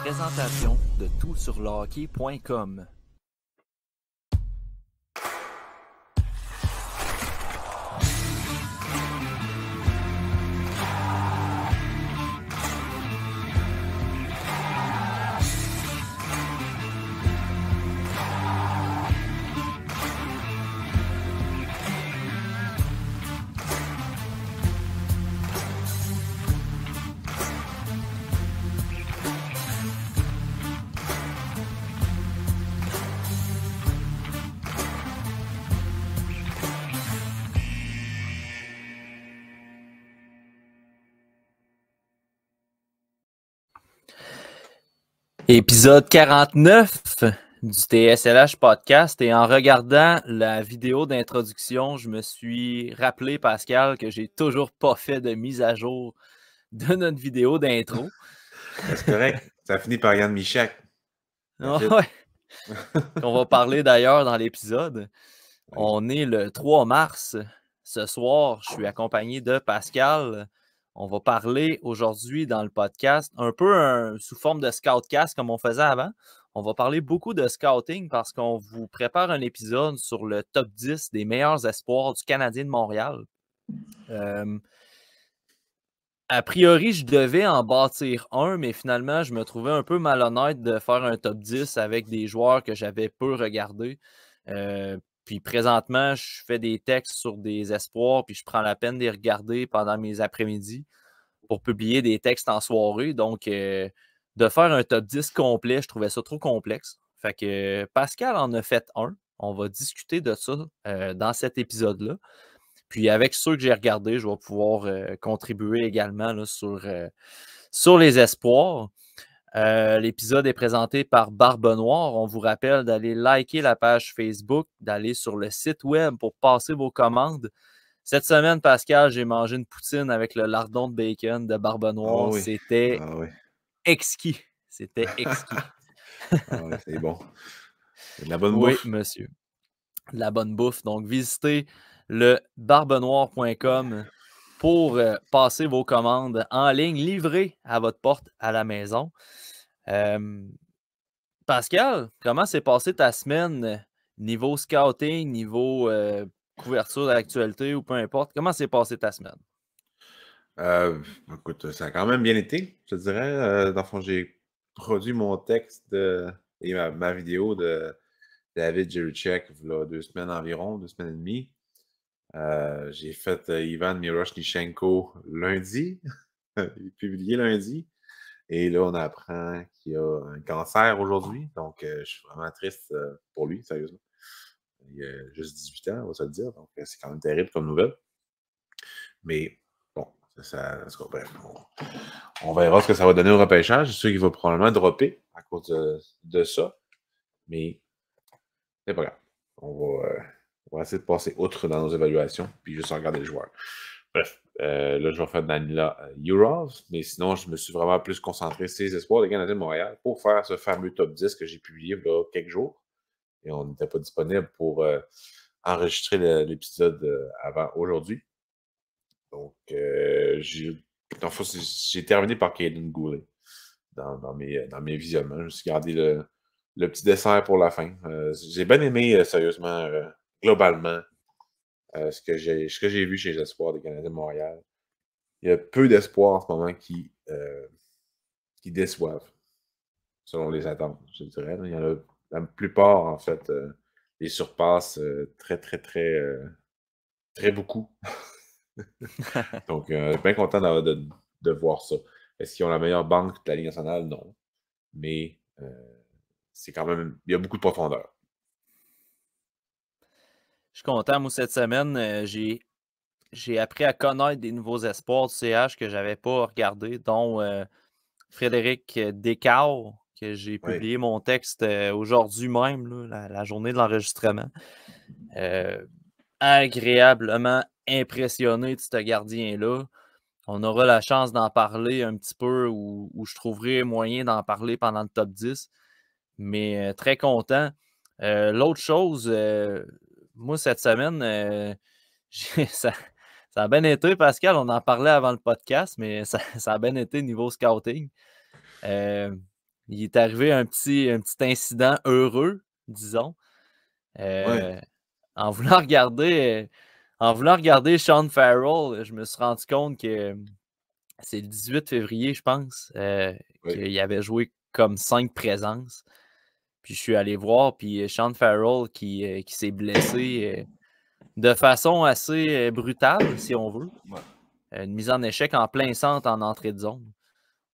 présentation de toutsurlehockey.com. Épisode 49 du TSLH Podcast, et en regardant la vidéo d'introduction, je me suis rappelé, Pascal, que j'ai toujours pas fait de mise à jour de notre vidéo d'intro. C'est correct, ça finit par Yann Michak. Ouais. Qu'on va parler d'ailleurs dans l'épisode. Oui. On est le 3 mars. Ce soir, je suis accompagné de Pascal. On va parler aujourd'hui dans le podcast un peu sous forme de scoutcast comme on faisait avant. On va parler beaucoup de scouting parce qu'on vous prépare un épisode sur le top 10 des meilleurs espoirs du Canadien de Montréal. A priori, je devais en bâtir un, mais finalement, je me trouvais un peu malhonnête de faire un top 10 avec des joueurs que j'avais peu regardés. Puis présentement, je fais des textes sur des espoirs, puis je prends la peine de les regarder pendant mes après-midi pour publier des textes en soirée. Donc, de faire un top 10 complet, je trouvais ça trop complexe. Fait que Pascal en a fait un. On va discuter de ça dans cet épisode-là. Puis avec ceux que j'ai regardés, je vais pouvoir contribuer également là, sur les espoirs. L'épisode est présenté par Barbe Noire. On vous rappelle d'aller liker la page Facebook, d'aller sur le site web pour passer vos commandes. Cette semaine, Pascal, j'ai mangé une poutine avec le lardon de bacon de Barbe Noire. Oh oui. C'était exquis. C'était exquis. Oui, c'est bon. C'est de la bonne bouffe. Oui, monsieur. De la bonne bouffe. Donc, visitez le barbenoire.com pour passer vos commandes en ligne, livrées à votre porte à la maison. Pascal, comment s'est passée ta semaine niveau scouting, niveau couverture de l'actualité ou peu importe? Comment s'est passée ta semaine? Écoute, ça a quand même bien été, je te dirais. Dans le fond, j'ai produit mon texte et ma vidéo de David Jiricek il y a 2 semaines environ, 2 semaines et demie. J'ai fait Ivan Miroshnichenko lundi, publié lundi. Et là, on apprend qu'il a un cancer aujourd'hui. Donc, je suis vraiment triste pour lui, sérieusement. Il a juste 18 ans, on va se le dire. Donc, c'est quand même terrible comme nouvelle. Mais bon, on verra ce que ça va donner au repêchage. C'est sûr qu'il va probablement dropper à cause de ça. Mais c'est pas grave. On va essayer de passer outre dans nos évaluations, puis juste regarder les joueurs. Bref, là, je vais faire Danila Yurov, mais sinon, je me suis vraiment plus concentré sur les espoirs des Canadiens de Montréal pour faire ce fameux top 10 que j'ai publié il y a quelques jours. Et on n'était pas disponible pour enregistrer l'épisode avant aujourd'hui. Donc, j'ai terminé par Caden Goulet dans mes visionnements. Je me suis gardé le petit dessert pour la fin. J'ai bien aimé, sérieusement, globalement, ce que j'ai vu chez les espoirs des Canadiens de Montréal. Il y a peu d'espoirs en ce moment qui déçoivent, selon les attentes, je dirais. Il y en a, la plupart, en fait, les surpassent très, très, très, très beaucoup. Donc, bien content de voir ça. Est-ce qu'ils ont la meilleure banque de la Ligue nationale? Non. Mais c'est quand même... Il y a beaucoup de profondeur. Je suis content. Moi, cette semaine, j'ai appris à connaître des nouveaux espoirs du CH que je n'avais pas regardé, dont Frédéric Descartes, que j'ai publié mon texte aujourd'hui même, là, la journée de l'enregistrement. Agréablement impressionné de ce gardien-là. On aura la chance d'en parler un petit peu ou je trouverai moyen d'en parler pendant le top 10. Mais très content. L'autre chose, moi, cette semaine, ça a bien été, Pascal. On en parlait avant le podcast, mais ça a bien été niveau scouting. Il est arrivé un petit incident heureux, disons. Ouais. En voulant regarder Sean Farrell, je me suis rendu compte que c'est le 18 février, je pense, Oui. qu'il avait joué comme 5 présences. Puis je suis allé voir, puis Sean Farrell qui s'est blessé de façon assez brutale, si on veut. Ouais. Une mise en échec en plein centre en entrée de zone.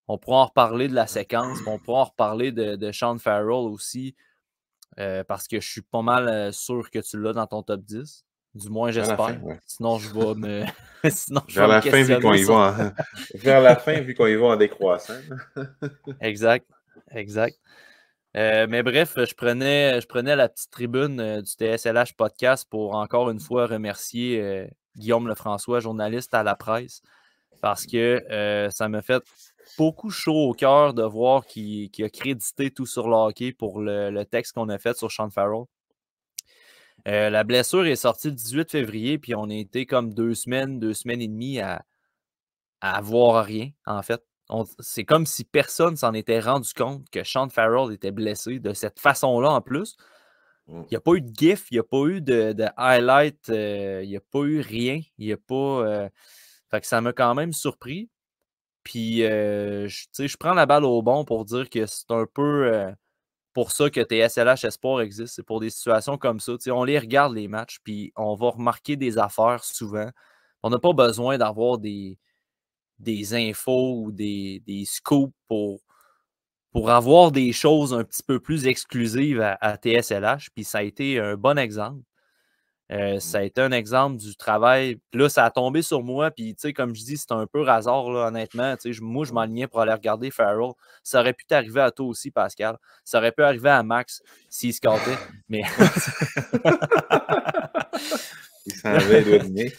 On pourra en reparler de la séquence, puis on pourra en reparler de Sean Farrell aussi, parce que je suis pas mal sûr que tu l'as dans ton top 10. Du moins, Vers la fin, j'espère. ouais. Sinon, je vais me, sinon, je Vers vais me la fin, vu qu'on questionner y sur. va en... Vers la fin, vu qu'on y va en décroissant. Exact, exact. Mais bref, je prenais la petite tribune du TSLH Podcast pour encore une fois remercier Guillaume Lefrançois, journaliste à la presse, parce que ça m'a fait beaucoup chaud au cœur de voir qu'il a crédité tout sur le hockey pour le texte qu'on a fait sur Sean Farrell. La blessure est sortie le 18 février, puis on a été comme 2 semaines et demie à voir rien, en fait. C'est comme si personne s'en était rendu compte que Sean Farrell était blessé de cette façon-là en plus. Il n'y a pas eu de gif, il n'y a pas eu de highlight, il n'y a pas eu rien. Il n'y a pas. Fait que ça m'a quand même surpris. Puis, je prends la balle au bon pour dire que c'est un peu pour ça que TSLH Espoir existe. C'est pour des situations comme ça. On les regarde, les matchs, puis on va remarquer des affaires souvent. On n'a pas besoin d'avoir des infos ou des scoops pour avoir des choses un petit peu plus exclusives à TSLH. Puis ça a été un bon exemple. Ça a été un exemple du travail. Puis là, ça a tombé sur moi. Puis, comme je dis, c'est un peu hasard, là, honnêtement. Moi, je m'alignais pour aller regarder Farrell. Ça aurait pu t'arriver à toi aussi, Pascal. Ça aurait pu arriver à Max s'il scoutait. Mais. Il s'en va, il doit dîner.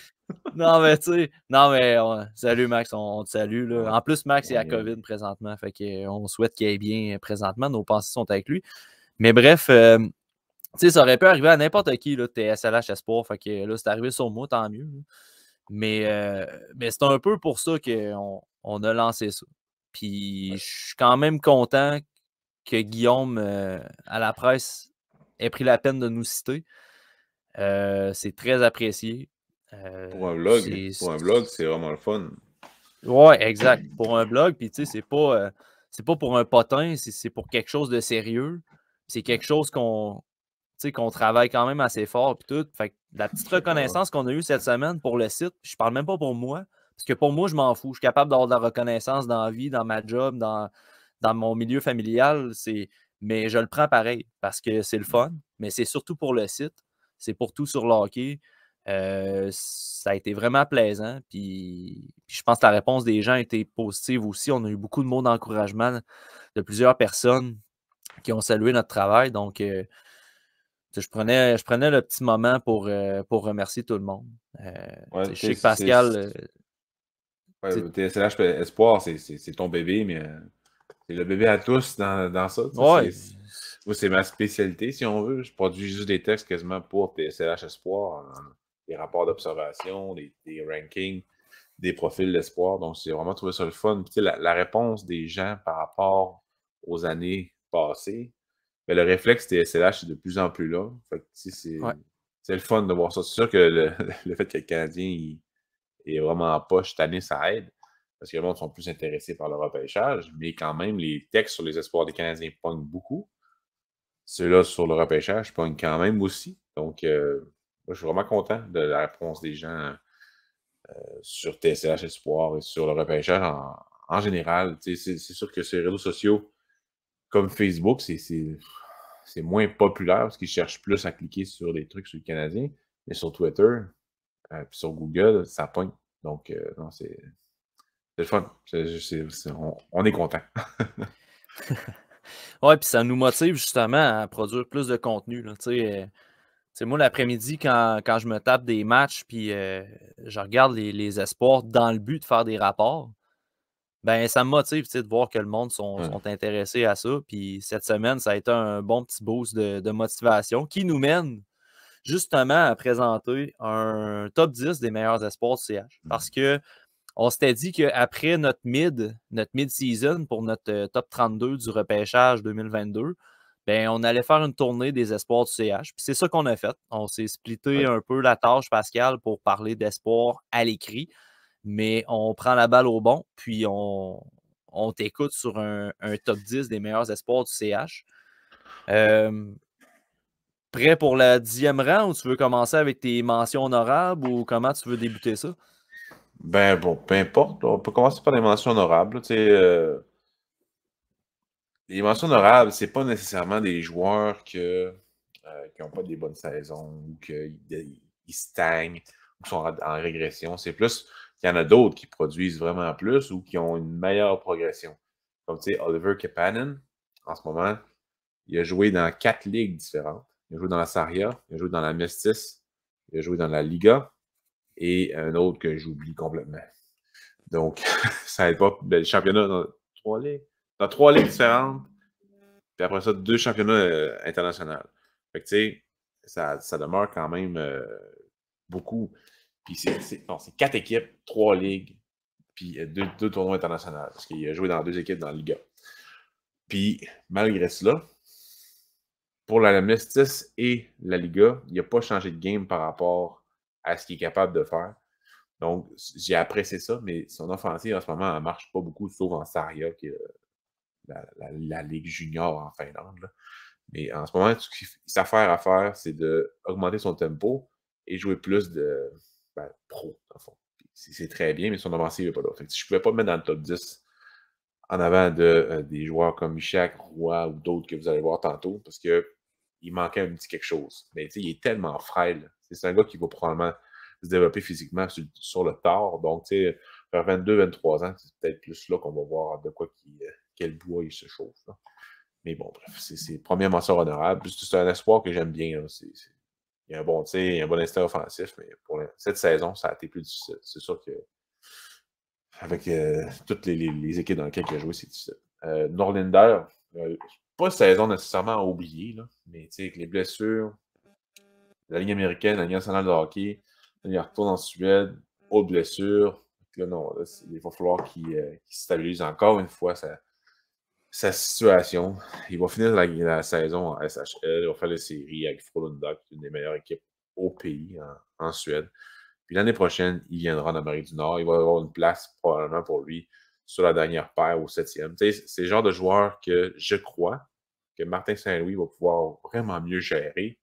Non, mais salut Max, on te salue. Là. Ouais. En plus, Max est à Ouais. COVID présentement. Fait qu'on souhaite qu'il aille bien présentement. Nos pensées sont avec lui. Mais bref, ça aurait pu arriver à n'importe qui, là, TSLH Espoir. Fait que là, c'est arrivé sur moi, tant mieux. Là. Mais c'est un peu pour ça qu'on a lancé ça. Puis je suis quand même content que Guillaume, à la presse, ait pris la peine de nous citer. C'est très apprécié. Pour un vlog, c'est vraiment le fun. Ouais, exact. Pour un blog, puis tu sais, c'est pas pour un potin, c'est pour quelque chose de sérieux. C'est quelque chose qu'on travaille quand même assez fort, puis tout. Fait que la petite reconnaissance qu'on a eue cette semaine pour le site, je parle même pas pour moi, parce que pour moi, je m'en fous. Je suis capable d'avoir de la reconnaissance dans la vie, dans ma job, dans mon milieu familial, mais je le prends pareil, parce que c'est le fun, mais c'est surtout pour le site. C'est pour tout sur le hockey. Ça a été vraiment plaisant. Puis je pense que la réponse des gens a été positive aussi. On a eu beaucoup de mots d'encouragement de plusieurs personnes qui ont salué notre travail. Donc, je prenais le petit moment pour remercier tout le monde. Je sais que Pascal. TSLH Espoir, c'est ton bébé, mais c'est le bébé à tous dans ça. Ouais. Moi, c'est ma spécialité, si on veut. Je produis juste des textes quasiment pour TSLH Espoir, des rapports d'observation, des rankings, des profils d'espoir. Donc, j'ai vraiment trouvé ça le fun. Puis, la réponse des gens par rapport aux années passées, mais le réflexe TSLH est de plus en plus là. Fait que, c'est le fun de voir ça. C'est sûr que le fait que le Canadien est vraiment en poche cette année, ça aide. Parce que les gens sont plus intéressés par le repêchage, mais quand même, les textes sur les espoirs des Canadiens pognent beaucoup. Ceux-là sur le repêchage pognent quand même aussi. Donc, moi, je suis vraiment content de la réponse des gens sur TSLH Espoir et sur le repêchage en général. C'est sûr que sur les réseaux sociaux comme Facebook, c'est moins populaire parce qu'ils cherchent plus à cliquer sur des trucs sur le Canadien. Mais sur Twitter, puis sur Google, ça pogne. Donc, non, c'est le fun. On est content. Ouais, puis ça nous motive justement à produire plus de contenu. Là. Moi, l'après-midi, quand je me tape des matchs, puis je regarde les espoirs dans le but de faire des rapports, ben ça me motive de voir que le monde sont intéressés à ça. Puis cette semaine, ça a été un bon petit boost de motivation qui nous mène justement à présenter un top 10 des meilleurs espoirs du CH. Parce que on s'était dit qu'après notre mid-season pour notre top 32 du repêchage 2022, ben, on allait faire une tournée des espoirs du CH. Puis c'est ça qu'on a fait. On s'est splitté un peu la tâche, Pascal, pour parler d'espoir à l'écrit. Mais on prend la balle au bon, puis on t'écoute sur un top 10 des meilleurs espoirs du CH. Prêt pour la 10e rang ou tu veux commencer avec tes mentions honorables ou comment tu veux débuter ça? Ben bon, peu importe. On peut commencer par les mentions honorables. Les mentions honorables, c'est pas nécessairement des joueurs qui n'ont pas des bonnes saisons ou qu'ils stagnent ou sont en régression. C'est plus qu'il y en a d'autres qui produisent vraiment plus ou qui ont une meilleure progression. Comme tu sais, Oliver Kapanen, en ce moment, il a joué dans 4 ligues différentes. Il a joué dans la Saria, il a joué dans la Mestis, il a joué dans la Liga et un autre que j'oublie complètement. Donc, ça n'aide pas. Le championnat dans 3 ligues. Dans 3 ligues différentes, puis après ça, 2 championnats internationaux. Fait que, tu sais, ça demeure quand même beaucoup. Puis c'est 4 équipes, 3 ligues, puis 2 tournois internationaux. Parce qu'il a joué dans 2 équipes dans la Liga. Puis, malgré cela, pour la Mestis et la Liga, il n'a pas changé de game par rapport à ce qu'il est capable de faire. Donc, j'ai apprécié ça, mais son offensive en ce moment, elle ne marche pas beaucoup, sauf en Saria, qui est la Ligue junior en Finlande. Là. Mais en ce moment, sa affaire à faire, c'est d'augmenter son tempo et jouer plus de pro, en fond. C'est très bien, mais son offensive n'est pas là. Fait que si je ne pouvais pas me mettre dans le top 10 en avant des joueurs comme Michak, Roy ou d'autres que vous allez voir tantôt, parce qu'il manquait un petit quelque chose. Mais il est tellement frêle. C'est un gars qui va probablement se développer physiquement sur le tard. Donc, vers 22-23 ans, c'est peut-être plus là qu'on va voir de quoi quel bois il se chauffe. Là. Mais bon, bref, c'est première mention honorable. C'est un espoir que j'aime bien. Là. Il y a un bon tir, il y a un bon instinct offensif, mais pour cette saison, ça a été plus difficile. C'est sûr que avec toutes les équipes dans lesquelles il a joué, c'est difficile. Norlinder, pas saison nécessairement à oublier, là, mais avec les blessures, la Ligue américaine, la Ligue nationale de hockey, il retourne en Suède, autre blessure. Là, non, là, il va falloir qu'il stabilise encore une fois sa situation. Il va finir la saison en SHL, il va faire les séries avec Frölunda, qui est une des meilleures équipes au pays, en Suède. Puis l'année prochaine, il viendra en Amérique du Nord. Il va avoir une place probablement pour lui sur la dernière paire au 7e. C'est le genre de joueur que je crois que Martin Saint-Louis va pouvoir vraiment mieux gérer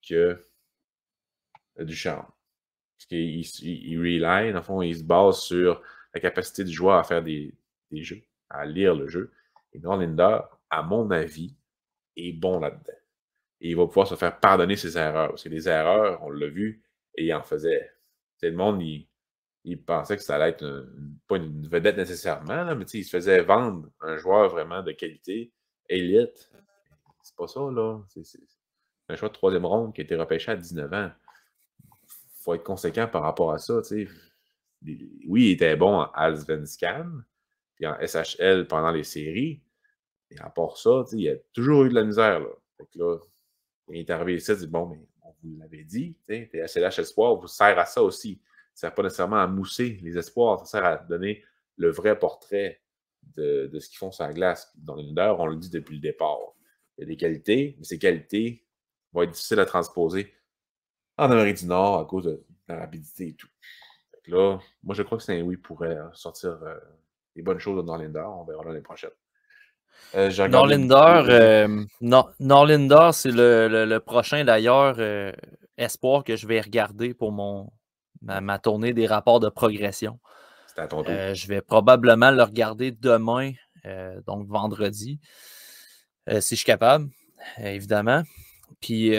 que Ducharme. Parce qu'il rely, dans le fond, il se base sur la capacité du joueur à faire des jeux, à lire le jeu. Et Norlinder, à mon avis, est bon là-dedans. Et il va pouvoir se faire pardonner ses erreurs. Parce que les erreurs, on l'a vu, et il en faisait. Le monde, il pensait que ça allait être pas une vedette nécessairement, là, mais il se faisait vendre un joueur vraiment de qualité, élite. C'est pas ça, là. C'est un choix de 3e ronde qui a été repêché à 19 ans. Il faut être conséquent par rapport à ça. Oui, il était bon en Allsvenskan, puis en SHL pendant les séries. Et à part ça, il a toujours eu de la misère. Là. Fait que là, il est arrivé ici, il dit bon, mais on vous l'avait dit, TSLH Espoir vous sert à ça aussi. Ça ne sert pas nécessairement à mousser les espoirs, ça sert à donner le vrai portrait de ce qu'ils font sur la glace. Dans l'univers, on le dit depuis le départ. Il y a des qualités, mais ces qualités vont être difficiles à transposer en Amérique du Nord à cause de la rapidité et tout. Fait que là, moi, je crois que Saint-Louis pourrait sortir des bonnes choses de Norlinder. On verra l'année prochaine. Norlinder, c'est le prochain d'ailleurs espoir que je vais regarder pour ma tournée des rapports de progression. C'est à ton tour. Je vais probablement le regarder demain, donc vendredi, si je suis capable, évidemment. Puis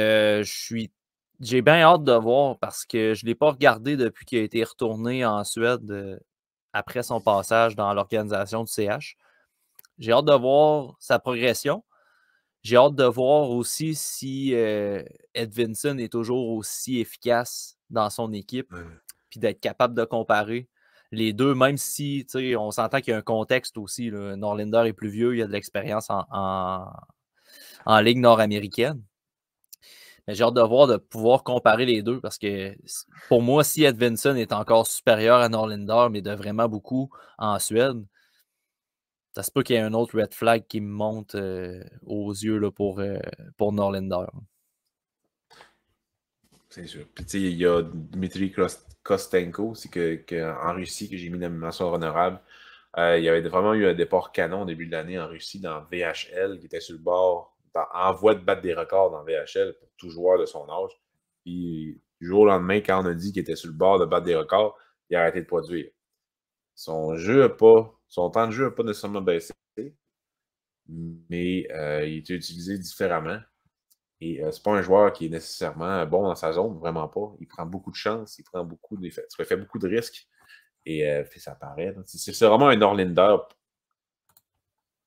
j'ai bien hâte de voir parce que je ne l'ai pas regardé depuis qu'il a été retourné en Suède après son passage dans l'organisation du CH. J'ai hâte de voir sa progression. J'ai hâte de voir aussi si Edvinsson est toujours aussi efficace dans son équipe, puis d'être capable de comparer les deux, même si on s'entend qu'il y a un contexte aussi. Là. Norlinder est plus vieux, il a de l'expérience en Ligue nord-américaine. Mais j'ai hâte de voir, de pouvoir comparer les deux parce que pour moi, si Edvinsson est encore supérieur à Norlinder, mais de vraiment beaucoup en Suède, ça se peut qu'il y ait un autre red flag qui me monte aux yeux là, pour Norlinder. C'est sûr. Puis, tu sais, il y a Dmitry Kostenko aussi en Russie que j'ai mis dans la mention honorable. Il y avait vraiment eu un départ canon au début de l'année en Russie dans VHL, qui était sur le bord, en voie de battre des records dans VHL pour tout joueur de son âge. Puis, du jour au lendemain, quand on a dit qu'il était sur le bord de battre des records, il a arrêté de produire. Son temps de jeu n'a pas nécessairement baissé, mais il était utilisé différemment. Et c'est pas un joueur qui est nécessairement bon dans sa zone, vraiment pas. Il prend beaucoup de chances, il fait beaucoup de risques. Et ça paraît. C'est vraiment un Norlinder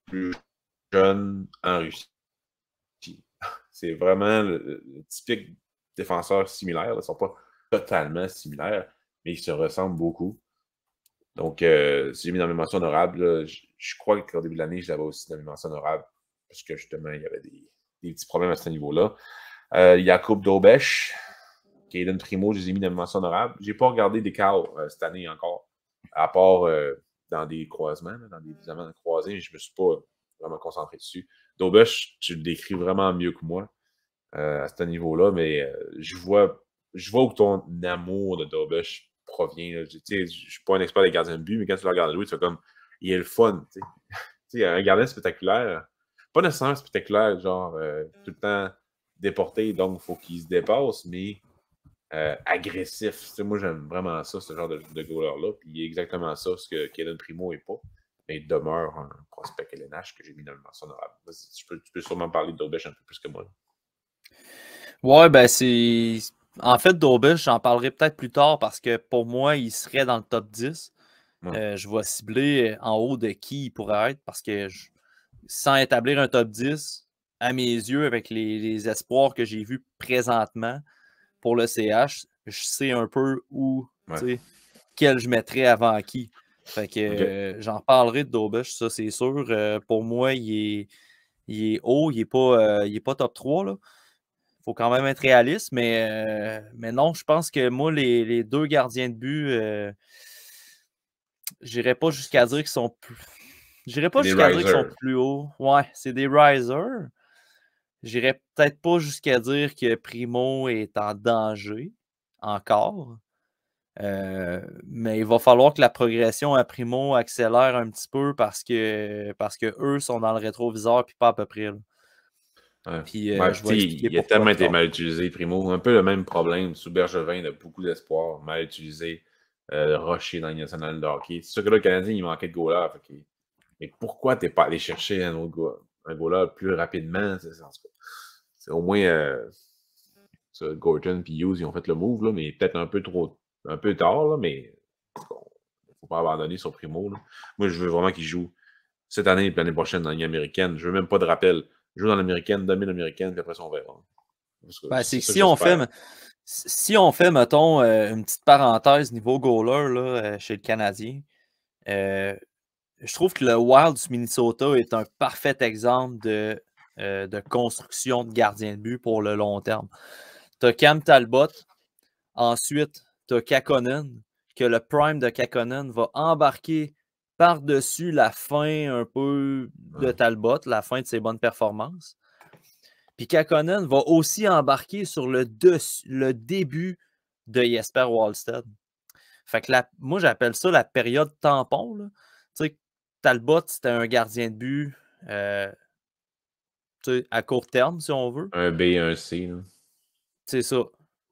plus jeune en Russie. C'est vraiment le typique défenseur similaire. Ils ne sont pas totalement similaires, mais ils se ressemblent beaucoup. Donc, si j'ai mis dans mes mentions honorables, je crois qu'au début de l'année, je l'avais aussi dans mes mentions honorables parce que justement, il y avait des petits problèmes à ce niveau-là. Jakub Dobeš, Cayden Primo, je les ai mis dans mes mentions honorables. Je n'ai pas regardé des cas cette année encore, à part dans des croisements, dans des examens croisés, je ne me suis pas vraiment concentré dessus. Dobeš, tu le décris vraiment mieux que moi à ce niveau-là, mais je vois où ton amour de Dobeš provient. Je ne suis pas un expert des gardiens de but, mais quand tu le regardes jouer, tu fais comme, il est le fun. Un gardien spectaculaire, pas nécessairement spectaculaire, genre tout le temps déporté, donc il faut qu'il se dépasse, mais agressif. Moi, j'aime vraiment ça, ce genre de goaler-là. Puis il est exactement ça, ce que Cayden Primo n'est pas. Mais il demeure un prospect LNH que j'ai mis dans le mention honorable. Tu peux sûrement parler de Dobeš un peu plus que moi. Là. Ouais, ben c'est. En fait, Dobeš, j'en parlerai peut-être plus tard parce que pour moi, il serait dans le top 10. Ouais. Je vais cibler en haut de qui il pourrait être parce que sans établir un top 10, à mes yeux, avec les espoirs que j'ai vus présentement pour le CH, je sais un peu où, Ouais. quel je mettrais avant qui. Fait que Okay. j'en parlerai de Dobeš, ça c'est sûr. Pour moi, il est haut, il est pas top 3. Là. Faut quand même être réaliste, mais non, je pense que moi, les deux gardiens de but, j'irais pas jusqu'à dire qu'ils sont plus. J'irais pas Des jusqu'à dire qu'ils sont risers. plus hauts. Ouais, c'est des risers. J'irais peut-être pas jusqu'à dire que Primo est en danger encore. Mais il va falloir que la progression à Primo accélère un petit peu parce que eux sont dans le rétroviseur puis pas à peu près. Là. Ouais. Puis Ouais, je vais expliquer il a pourquoi tellement plus été tard. mal utilisé, Primo. Un peu le même problème sous Bergevin, il a beaucoup d'espoir, mal utilisé, rushé dans le national de hockey. C'est sûr que là, le Canadien, il manquait de goalers. Mais pourquoi tu n'es pas allé chercher un goaler plus rapidement? C'est au moins Gorton et Hughes, ils ont fait le move, là, mais peut-être un peu tard, là, mais il ne faut pas abandonner sur Primo. Là. Moi, je veux vraiment qu'il joue cette année et l'année prochaine dans la Ligue américaine. Je veux même pas de rappel. Joue dans l'américaine, domine l'américaine, puis après ça, on verra. Ben, c'est C'est que ça que j'espère. si on fait, mettons, une petite parenthèse niveau goaler là, chez le Canadien, je trouve que le Wild du Minnesota est un parfait exemple de construction de gardien de but pour le long terme. Tu as Cam Talbot, ensuite tu as Kakkonen, que le prime de Kakkonen va embarquer par-dessus la fin un peu de Talbot, la fin de ses bonnes performances. Puis Kakkonen va aussi embarquer sur le début de Jesper Wallstedt. Fait que moi, j'appelle ça la période tampon. Là. Tu sais, Talbot, c'était un gardien de but à court terme, si on veut. Un B et un C. Là. C'est ça.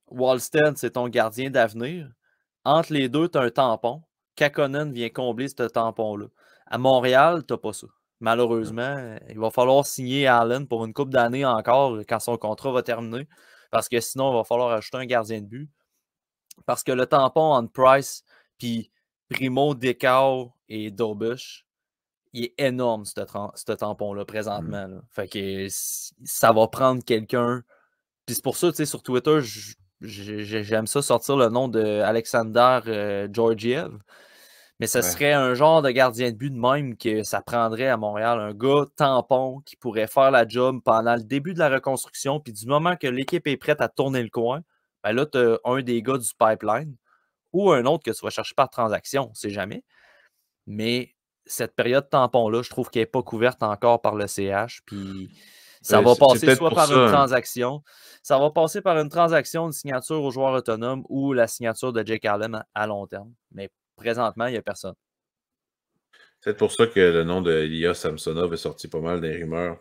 Wallstedt, c'est ton gardien d'avenir. Entre les deux, tu as un tampon. Kakkonen vient combler ce tampon-là. À Montréal, tu n'as pas ça. Malheureusement, il va falloir signer Allen pour une couple d'années encore quand son contrat va terminer. Parce que sinon, il va falloir ajouter un gardien de but. Parce que le tampon entre Price puis Primo, Descartes et Dobeš, il est énorme, ce tampon-là, présentement. Là. Fait que ça va prendre quelqu'un. Puis c'est pour ça, tu sais, sur Twitter, j'aime ça sortir le nom de Alexander Georgiev. Mais ce serait un genre de gardien de but de même que ça prendrait à Montréal. Un gars tampon qui pourrait faire la job pendant le début de la reconstruction. Puis du moment que l'équipe est prête à tourner le coin, ben là, tu as un des gars du pipeline ou un autre que tu vas chercher par transaction. On ne sait jamais. Mais cette période tampon-là, je trouve qu'elle n'est pas couverte encore par le CH. Puis ça va passer soit par une transaction. Ça va passer par une transaction, une signature au joueur autonome ou la signature de Jake Allen à long terme. Mais présentement, il n'y a personne. C'est peut-être pour ça que le nom de Ilya Samsonov est sorti pas mal des rumeurs.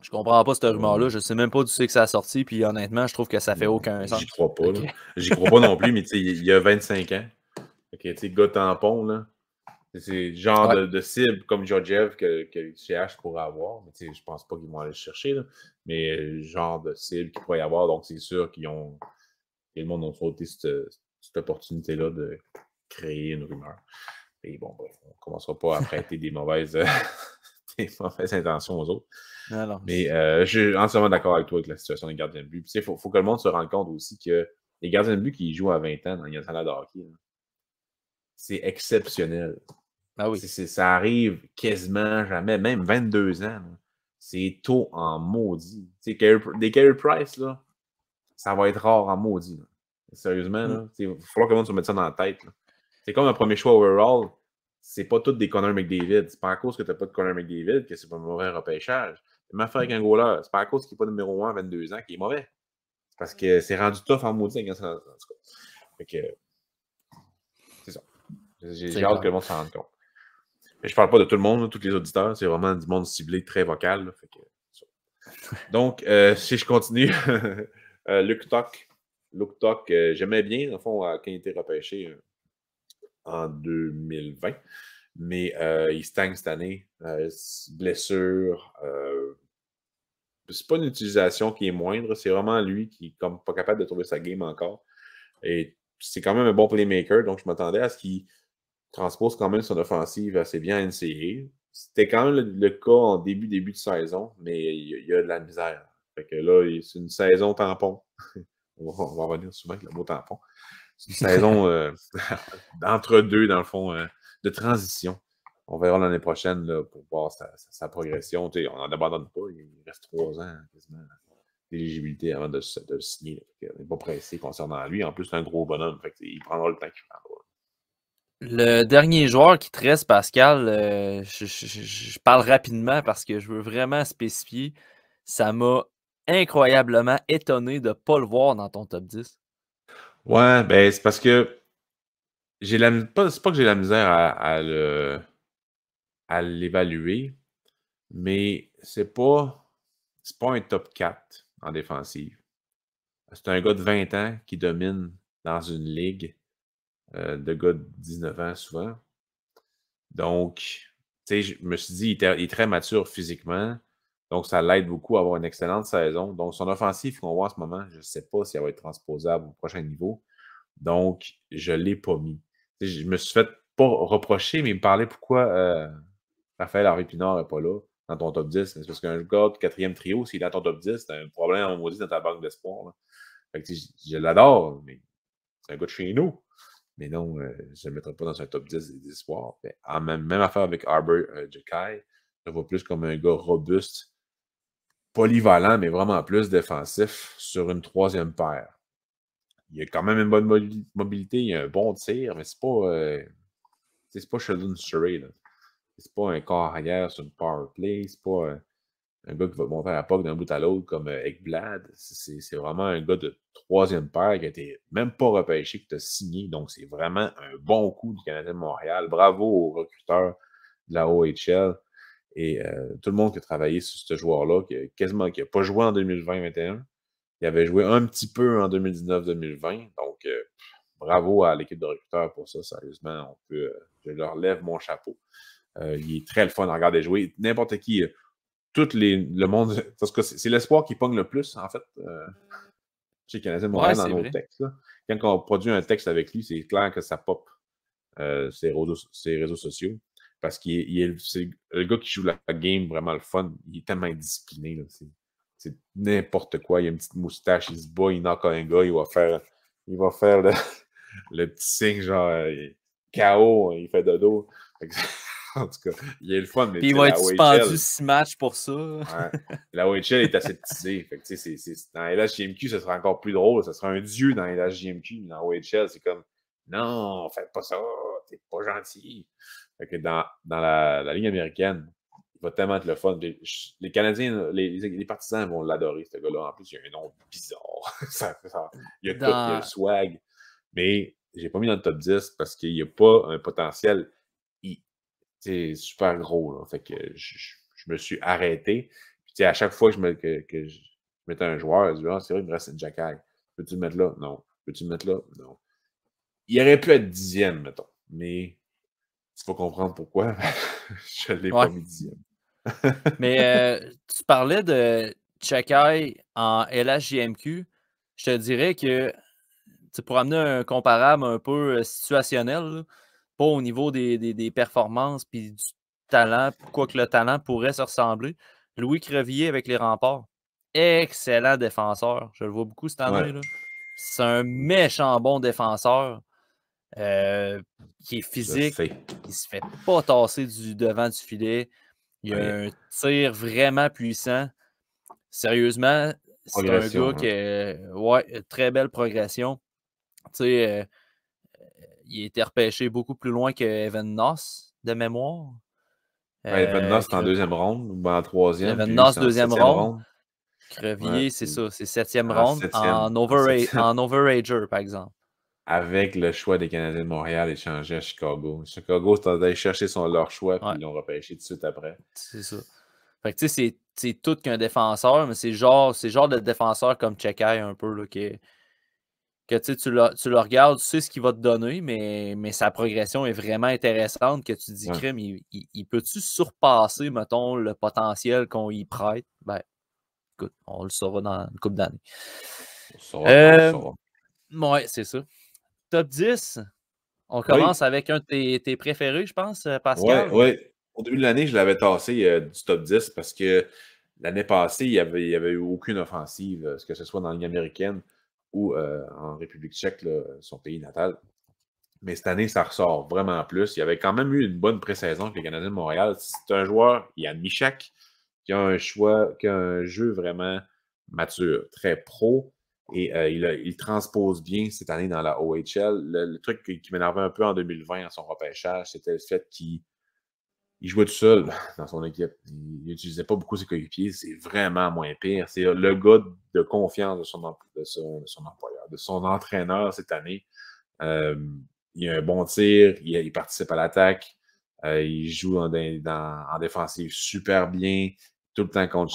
Je comprends pas cette rumeur-là. Je sais même pas d'où c'est que ça a sorti. Puis honnêtement, je trouve que ça fait aucun sens. J'y crois pas. Okay. J'y crois pas non plus, mais il y a 25 ans. Okay, gars tampon, là. C'est le genre de cible comme Georgiev que CH pourrait avoir. Mais je pense pas qu'ils vont aller le chercher. Là. Mais le genre de cible qu'il pourrait y avoir. Donc, c'est sûr que le monde a sauté cette opportunité-là de créer une rumeur. Et bon, bref, on ne commencera pas à prêter des mauvaises intentions aux autres. Alors, mais je suis entièrement d'accord avec toi avec la situation des gardiens de but. Il faut que le monde se rende compte aussi que les gardiens de but qui jouent à 20 ans dans le national de hockey, c'est exceptionnel. Ah oui. Ça arrive quasiment jamais, même 22 ans. C'est tôt en maudit. Des Carey Price, là, ça va être rare en maudit. Là. Sérieusement, il va falloir que le monde se mette ça dans la tête. C'est comme un premier choix overall. C'est pas tous des Connor McDavid. C'est pas à cause que tu n'as pas de Connor McDavid que c'est pas un mauvais repêchage. C'est même affaire avec un goaler. C'est pas à cause qu'il n'est pas numéro 1 à 22 ans qu'il est mauvais. C'est parce que c'est rendu tough en maudit. En tout cas. Fait que, c'est ça. J'ai hâte que le monde s'en rende compte. Mais je parle pas de tout le monde, tous les auditeurs. C'est vraiment du monde ciblé très vocal. Là, fait que, donc, si je continue, Luke Tuck, j'aimais bien, au fond, quand il était repêché en 2020. Mais il stagne cette année. Blessure. C'est pas une utilisation qui est moindre. C'est vraiment lui qui est comme pas capable de trouver sa game encore. Et c'est quand même un bon playmaker. Donc, je m'attendais à ce qu'il transpose quand même son offensive assez bien à NCAA. C'était quand même le cas en début de saison, mais il y a de la misère. Fait que là, c'est une saison tampon. on va revenir souvent avec le mot tampon. C'est une saison d'entre deux, dans le fond, de transition. On verra l'année prochaine là, pour voir sa progression. On n'en abandonne pas. Il reste 3 ans quasiment d'éligibilité avant de le signer. On n'est pas pressé concernant lui. En plus, c'est un gros bonhomme. Fait il prendra le temps qu'il prendra. Le dernier joueur qui te reste, Pascal, je parle rapidement parce que je veux vraiment spécifier. Ça m'a incroyablement étonné de ne pas le voir dans ton top 10. Ouais, ben c'est parce que c'est pas que j'ai la misère à l'évaluer, mais c'est pas un top 4 en défensive. C'est un gars de 20 ans qui domine dans une ligue de gars de 19 ans souvent. Donc, tu sais, je me suis dit, il est très mature physiquement. Donc, ça l'aide beaucoup à avoir une excellente saison. Donc, son offensive qu'on voit en ce moment, je ne sais pas si elle va être transposable au prochain niveau. Donc, je ne l'ai pas mis. T'sais, je me suis fait pas reprocher, mais il me parlait pourquoi Raphaël Harvey-Pinard n'est pas là dans ton top 10. C'est parce qu'un gars de 4e trio, s'il est dans ton top 10, c'est un problème en maudit dans ta banque d'espoir. Fait que je l'adore, mais c'est un gars de chez nous. Mais non, je ne le mettrai pas dans un top 10 des espoirs. Même affaire avec Arbor Jekai. Je le vois plus comme un gars robuste, polyvalent, mais vraiment plus défensif sur une 3e paire. Il a quand même une bonne mobilité, il a un bon tir, mais c'est pas Sheldon Surrey. C'est pas un corps arrière sur une power play. C'est pas un gars qui va monter à la POC d'un bout à l'autre comme Ekblad. C'est vraiment un gars de 3e paire qui a été même pas repêché, qui t'a signé. Donc, c'est vraiment un bon coup du Canadien de Montréal. Bravo aux recruteurs de la OHL et tout le monde qui a travaillé sur ce joueur-là, qui n'a pas joué en 2020-2021. Il avait joué un petit peu en 2019-2020. Donc, bravo à l'équipe de recruteurs pour ça. Sérieusement, je leur lève mon chapeau. Il est très le fun à regarder jouer. N'importe qui, le monde. Parce que c'est l'espoir qui pogne le plus, en fait. Chez Canadien de Montréal, dans nos textes. Là. Quand on produit un texte avec lui, c'est clair que ça pop ses réseaux sociaux. Parce c'est le gars qui joue la game vraiment le fun. Il est tellement indiscipliné. Là. C'est n'importe quoi. Il a une petite moustache, il se bat, il knock un gars, il va faire le petit signe, genre, KO, il fait dodo. En tout cas, il est le fun, mais puis il va être la suspendu OHL, 6 matchs pour ça. ouais, la OHL est aseptisée. Fait que, dans LHJMQ, ça sera encore plus drôle. Ça sera un dieu dans LHJMQ. Dans OHL, c'est comme non, faites pas ça, t'es pas gentil. Fait que dans la Ligue américaine, il va tellement être le fun. Les Canadiens, les partisans vont l'adorer, ce gars-là. En plus, il a un nom bizarre. Il y a tout, il y a le Dans... swag. Mais j'ai pas mis dans le top 10 parce qu'il n'y a pas un potentiel super gros. Là. Fait que je me suis arrêté. Puis, à chaque fois que je mettais un joueur, je dis, ah, c'est vrai, il me reste une Jackal. Peux-tu le mettre là? Non. Peux-tu le mettre là? Non. Il aurait pu être 10e, mettons. Mais il faut comprendre pourquoi. Je ne l'ai pas mis 10e. Mais tu parlais de Chakai en LHJMQ. Je te dirais que pour amener un comparable un peu situationnel, là, pas au niveau des performances puis du talent, quoique le talent pourrait se ressembler. Louis Crevier avec les Remparts, excellent défenseur. Je le vois beaucoup cette année. Ouais. C'est un méchant bon défenseur qui est physique. Il se fait pas tasser du devant du filet. Il a un tir vraiment puissant. Sérieusement, c'est un gars qui a très belle progression. Tu sais, il a été repêché beaucoup plus loin que Evan Noss, de mémoire. Evan Noss, c'est en deuxième ronde ou en troisième, Evan puis lui, Noss, c'est en deuxième septième ronde. ronde. Crevier, c'est ça, c'est septième En ronde septième. en overager, par exemple. Avec le choix des Canadiens de Montréal échangé à Chicago. Chicago, c'est allé chercher leur choix, puis ils l'ont repêché tout de suite après. C'est ça. Fait que tu sais, c'est tout qu'un défenseur, mais c'est genre de défenseur comme Chekai un peu, là, que tu le regardes, tu sais ce qu'il va te donner, mais sa progression est vraiment intéressante, que tu dis, crème, il peut-tu surpasser, mettons, le potentiel qu'on y prête? Ben, écoute, on le saura dans une couple d'années. Ouais, c'est ça. Top 10, on commence avec un de tes préférés, je pense, Pascal. Oui. Au début de l'année, je l'avais tassé du top 10 parce que l'année passée, il n'y avait eu aucune offensive, que ce soit dans la Ligue américaine ou en République tchèque, là, son pays natal. Mais cette année, ça ressort vraiment plus. Il y avait quand même eu une bonne pré-saison avec les Canadiens de Montréal. C'est un joueur, Yann Michak, qui a un jeu vraiment mature, très pro. Et il transpose bien cette année dans la OHL. Le truc qui m'énervait un peu en 2020 à son repêchage, c'était le fait qu'il jouait tout seul dans son équipe. Il n'utilisait pas beaucoup ses coéquipiers. C'est vraiment moins pire. C'est le gars de confiance de son employeur, de son entraîneur cette année. Il a un bon tir, il participe à l'attaque, il joue en défensive super bien, tout le temps contre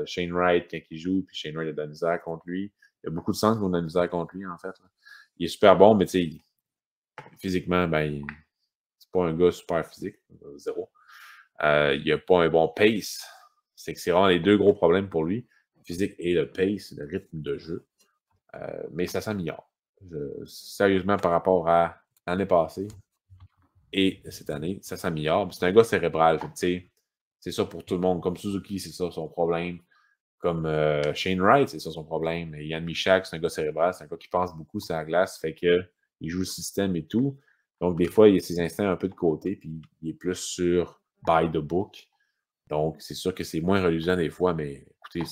Shane Wright quand il joue, puis Shane Wright a de la misère contre lui. Il y a beaucoup de sens qu'on a de la misère contre lui, en fait. Là. Il est super bon, mais tu sais, physiquement, ben, c'est pas un gars super physique, zéro. Il n'a pas un bon pace. C'est vraiment les deux gros problèmes pour lui, le physique et le pace, le rythme de jeu. Mais ça s'améliore. Sérieusement, par rapport à l'année passée et cette année, ça s'améliore. C'est un gars cérébral. C'est ça pour tout le monde. Comme Suzuki, c'est ça son problème. Comme Shane Wright, c'est ça son problème. Et Yann Michak, c'est un gars cérébral. C'est un gars qui pense beaucoup sur la glace. Fait que il joue le système et tout. Donc, des fois, il a ses instincts un peu de côté. Puis, il est plus sur by the book. Donc, c'est sûr que c'est moins reluisant des fois. Mais écoutez,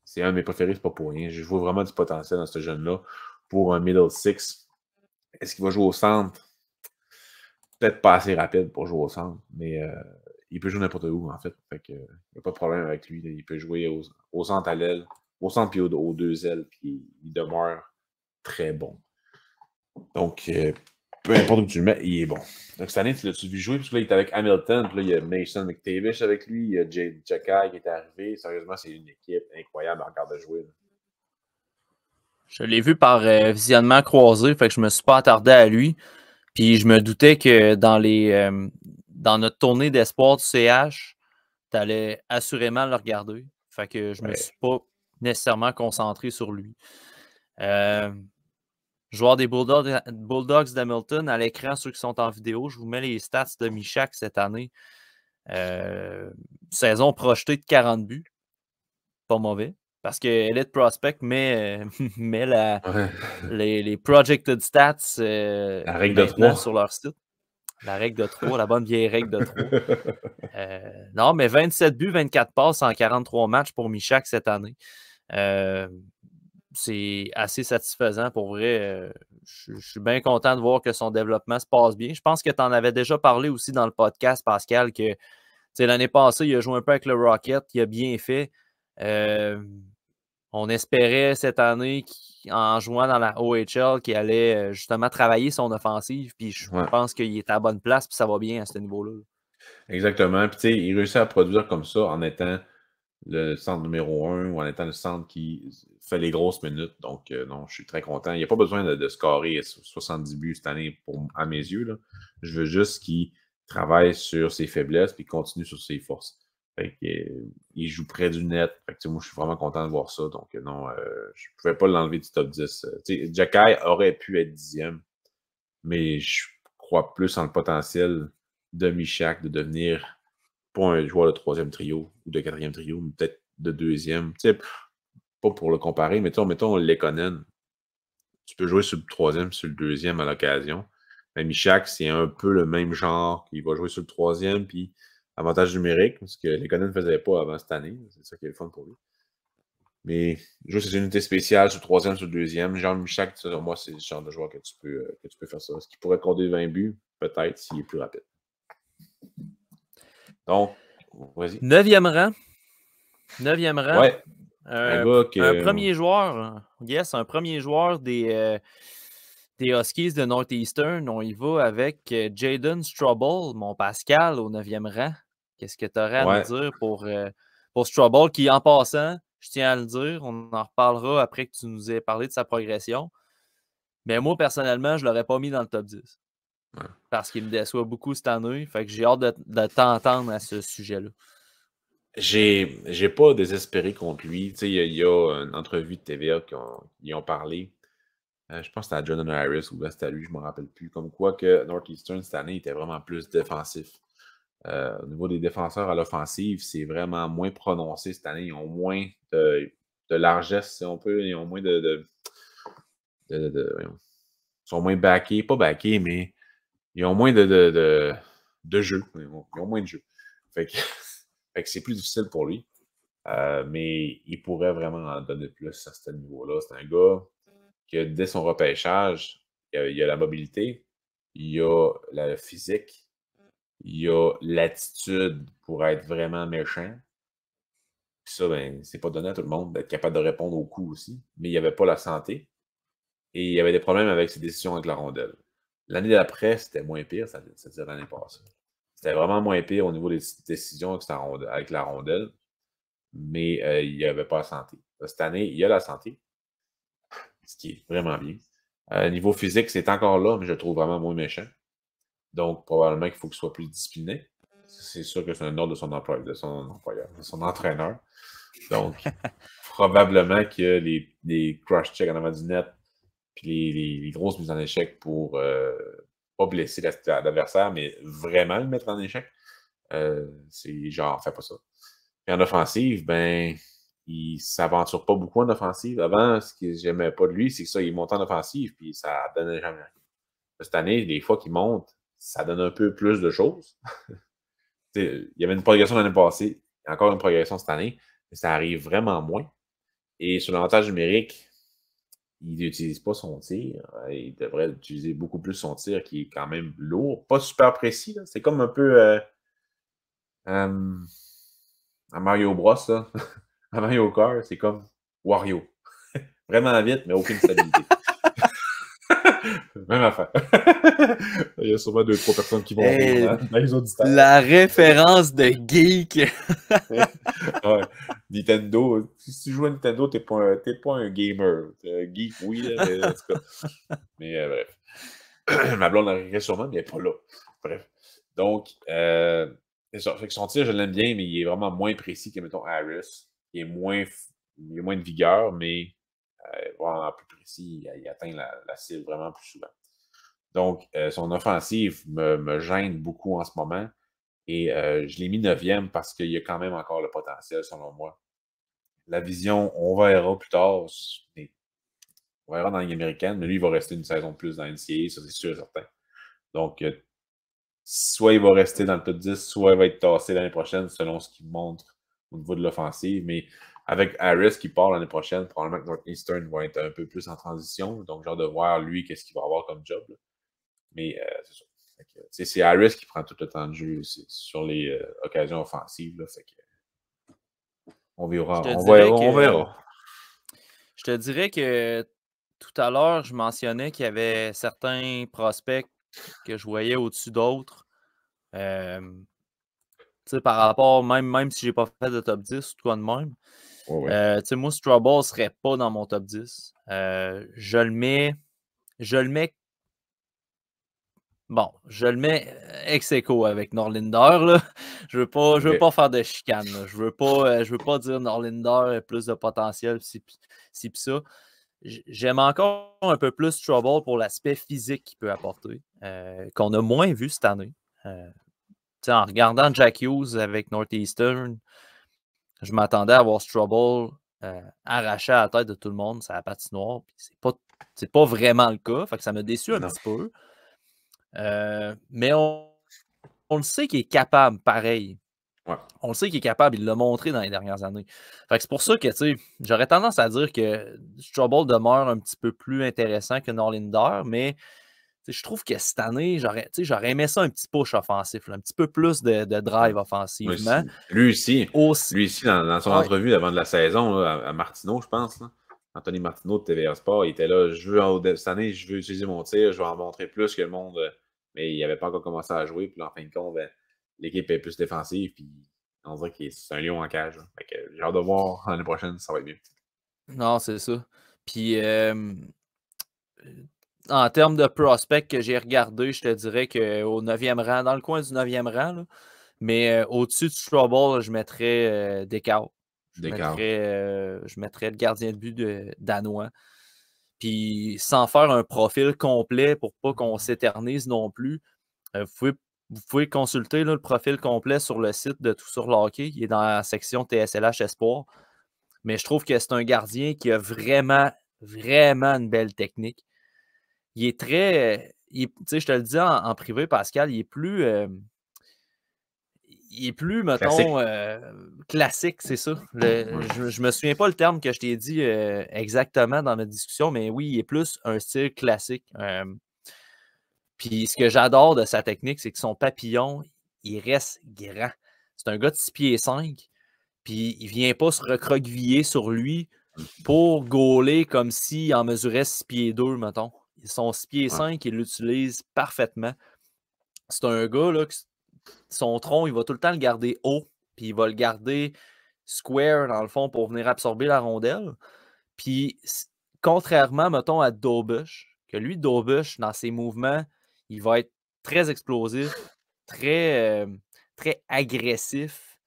c'est un de mes préférés. C'est pas pour rien. Je vois vraiment du potentiel dans ce jeune-là pour un middle six. Est-ce qu'il va jouer au centre? Peut-être pas assez rapide pour jouer au centre, mais il peut jouer n'importe où, en fait. Fait que, il n'y a pas de problème avec lui. Là. Il peut jouer au centre à l'aile, au centre puis aux deux ailes, puis il demeure très bon. Donc, peu importe où tu le mets, il est bon. Donc, cette année, tu l'as-tu vu jouer? Parce que là, il est avec Hamilton, puis là, il y a Mason McTavish avec lui, il y a Jay Jacky qui est arrivé. Sérieusement, c'est une équipe incroyable encore de jouer. Là. Je l'ai vu par visionnement croisé, fait que je me suis pas attardé à lui. Puis je me doutais que dans notre tournée d'espoir du CH, tu allais assurément le regarder. Fait que je me suis pas nécessairement concentré sur lui. Joueur des Bulldogs d'Hamilton, à l'écran, ceux qui sont en vidéo, je vous mets les stats de Michak cette année. Saison projetée de 40 buts. Pas mauvais. parce que Elite Prospect met, met Ouais. les projected stats La règle de maintenant 3. sur leur site. La règle de 3, la bonne vieille règle de 3. Non, mais 27 buts, 24 passes en 43 matchs pour Michak cette année. C'est assez satisfaisant pour vrai. Je suis bien content de voir que son développement se passe bien. Je pense que tu en avais déjà parlé aussi dans le podcast, Pascal, que l'année passée, il a joué un peu avec le Rocket, il a bien fait. On espérait cette année, en jouant dans la OHL, qu'il allait justement travailler son offensive. Puis je Ouais. pense qu'il est à la bonne place, puis ça va bien à ce niveau-là. Exactement. Puis, tu sais, il réussit à produire comme ça en étant le centre numéro 1 ou en étant le centre qui fait les grosses minutes. Donc, non, je suis très content. Il n'y a pas besoin de scorer 70 buts cette année à mes yeux, là. Je veux juste qu'il travaille sur ses faiblesses et continue sur ses forces. Fait que, il joue près du net. Fait que, moi, je suis vraiment content de voir ça. Donc, non, je ne pouvais pas l'enlever du top 10. Jacky aurait pu être 10e, mais je crois plus en le potentiel de Michak de devenir pas un joueur de troisième trio ou de quatrième trio, mais peut-être de deuxième. Tu sais, pas pour le comparer, mettons Lekonen. Tu peux jouer sur le troisième, sur le deuxième à l'occasion. Mais Michak, c'est un peu le même genre. Il va jouer sur le troisième, puis avantage numérique, ce que Lekonen ne faisait pas avant cette année. C'est ça qui est le fun pour lui. Mais jouer sur une unité spéciale, sur le troisième, sur le deuxième, genre Michak, selon moi, c'est le genre de joueur que tu peux faire ça. Est-ce qu'il pourrait compter 20 buts? Peut-être, s'il est plus rapide. Donc, vas-y. 9e rang. 9e rang. Ouais. Un premier joueur, un premier joueur des Huskies de Northeastern. On y va avec Jaden Struble, mon Pascal, au 9e rang. Qu'est-ce que tu aurais à nous dire pour Struble, qui, en passant, je tiens à le dire, on en reparlera après que tu nous aies parlé de sa progression. Mais moi, personnellement, je ne l'aurais pas mis dans le top 10. Ouais. Parce qu'il me déçoit beaucoup cette année. Fait que j'ai hâte de t'entendre à ce sujet-là. J'ai pas désespéré contre lui. Tu sais, il y a une entrevue de TVA qui ont parlé. Je pense que c'était à Jordan Harris ou c'était à lui, je ne me rappelle plus. Comme quoi que Northeastern, cette année, était vraiment plus défensif. Au niveau des défenseurs à l'offensive, c'est vraiment moins prononcé cette année. Ils ont moins de largesse, si on peut. Ils ont moins ils sont moins backés. Pas backés, mais ils ont moins de jeu. Ils ont moins de jeu. Fait que, fait que c'est plus difficile pour lui. Mais il pourrait vraiment en donner plus à ce niveau-là. C'est un gars que dès son repêchage, il a la mobilité, il a le physique, il a l'attitude pour être vraiment méchant. Puis ça, ben, c'est pas donné à tout le monde d'être capable de répondre aux coups aussi. Mais il n'y avait pas la santé. Et il y avait des problèmes avec ses décisions avec la rondelle. L'année d'après, c'était moins pire, c'est-à-dire l'année passée. C'était vraiment moins pire au niveau des décisions avec la rondelle. Mais il n'y avait pas la santé. Cette année, il y a la santé, ce qui est vraiment bien. Niveau physique, c'est encore là, mais je le trouve vraiment moins méchant. Donc, probablement qu'il faut qu'il soit plus discipliné. C'est sûr que c'est un ordre de son employeur, de son entraîneur. Donc, probablement que les crush-checks en avant du net, puis les grosses mises en échec pour pas blesser l'adversaire, mais vraiment le mettre en échec, c'est genre, fais pas ça. Puis en offensive, ben, il s'aventure pas beaucoup en offensive. Avant, ce que j'aimais pas de lui, c'est que ça, il monte en offensive, puis ça donnait jamais rien. Cette année, des fois qu'il monte, ça donne un peu plus de choses. Il y avait une progression l'année passée, encore une progression cette année, mais ça arrive vraiment moins. Et sur l'avantage numérique, il n'utilise pas son tir. Il devrait utiliser beaucoup plus son tir, qui est quand même lourd, pas super précis. C'est comme un peu à Mario Bros, là. À Mario Kart, c'est comme Wario. Vraiment vite, mais aucune stabilité. Même affaire. Il y a sûrement 2-3 personnes qui vont rire dans les auditeurs. La référence de geek. Ouais. Nintendo, si tu joues à Nintendo, t'es pas un gamer. T'es un geek, oui, là, mais en tout cas. Mais bref. Ma blonde en rirait sûrement, mais elle n'est pas là. Bref. Donc, c'est ça. Fait que son tir, je l'aime bien, mais il est vraiment moins précis que, mettons, Harris. Il a moins de vigueur, mais vraiment plus précis. Il atteint la cible vraiment plus souvent. Donc, son offensive me gêne beaucoup en ce moment. Et je l'ai mis 9e parce qu'il y a quand même encore le potentiel, selon moi, la vision, on verra plus tard. On verra dans la Ligue américaine, mais lui, il va rester une saison de plus dans la NCAA, ça c'est sûr et certain. Donc, soit il va rester dans le top 10, soit il va être tassé l'année prochaine, selon ce qu'il montre au niveau de l'offensive. Mais avec Harris qui part l'année prochaine, probablement que Northeastern va être un peu plus en transition. Donc, j'ai hâte de voir lui, qu'est-ce qu'il va avoir comme job. Là. Mais c'est ça. C'est Harris qui prend tout le temps de jeu sur les occasions offensives. Là, fait que, on verra. On verra. Je te dirais que tout à l'heure, je mentionnais qu'il y avait certains prospects que je voyais au-dessus d'autres. Par rapport, même si j'ai pas fait de top 10 ou quoi de même. Ouais. Moi, Strawball ne serait pas dans mon top 10. Je le mets ex aequo avec Norlinder. Là. Je veux pas faire de chicane. Là. Je veux pas dire Norlinder a plus de potentiel, si ça. J'aime encore un peu plus Strawball pour l'aspect physique qu'il peut apporter, qu'on a moins vu cette année. En regardant Jack Hughes avec Northeastern, je m'attendais à voir Strawball arraché à la tête de tout le monde, c'est la patinoire. C'est pas vraiment le cas. Fait que ça m'a déçu un petit peu. Mais on le sait qu'il est capable, pareil. Ouais. On le sait qu'il est capable, il l'a montré dans les dernières années. Fait que c'est pour ça que j'aurais tendance à dire que Strawball demeure un petit peu plus intéressant que Norlinder, mais je trouve que cette année, j'aurais aimé ça un petit push offensif, là, un petit peu plus de drive offensivement. Lui ici, dans son entrevue avant de la saison, là, à Martineau, je pense, là, Anthony Martineau de TVA Sport, il était là, cette année, je veux utiliser mon tir, je vais en montrer plus que le monde. Mais il n'avait pas encore commencé à jouer. Puis là, en fin de compte, l'équipe est plus défensive. Puis on dirait que c'est un lion en cage. J'ai hâte de voir l'année prochaine, ça va être mieux. Non, c'est ça. Puis en termes de prospects que j'ai regardé, je te dirais qu'au 9e rang, dans le coin du 9e rang, là, mais au-dessus de Strawball, je mettrais Descartes. Je mettrais le gardien de but danois. Puis sans faire un profil complet pour pas qu'on s'éternise non plus, vous pouvez consulter là, le profil complet sur le site de Tout sur le hockey. Il est dans la section TSLH Espoir. Mais je trouve que c'est un gardien qui a vraiment, vraiment une belle technique. Il est très. Je te le dis en privé, Pascal, il est plus, mettons, classique, c'est ça. Je me souviens pas le terme que je t'ai dit exactement dans notre discussion, mais oui, il est plus un style classique. Puis ce que j'adore de sa technique, c'est que son papillon, il reste grand. C'est un gars de 6 pieds 5, puis il vient pas se recroqueviller sur lui pour gauler comme s'il en mesurait 6 pieds 2, mettons. Son 6 pieds 5, il l'utilise parfaitement. C'est un gars, là, son tronc, il va tout le temps le garder haut, puis il va le garder square, dans le fond, pour venir absorber la rondelle. Puis, contrairement, mettons, à Dobush, que lui, Dobush, dans ses mouvements, il va être très explosif, très, très agressif,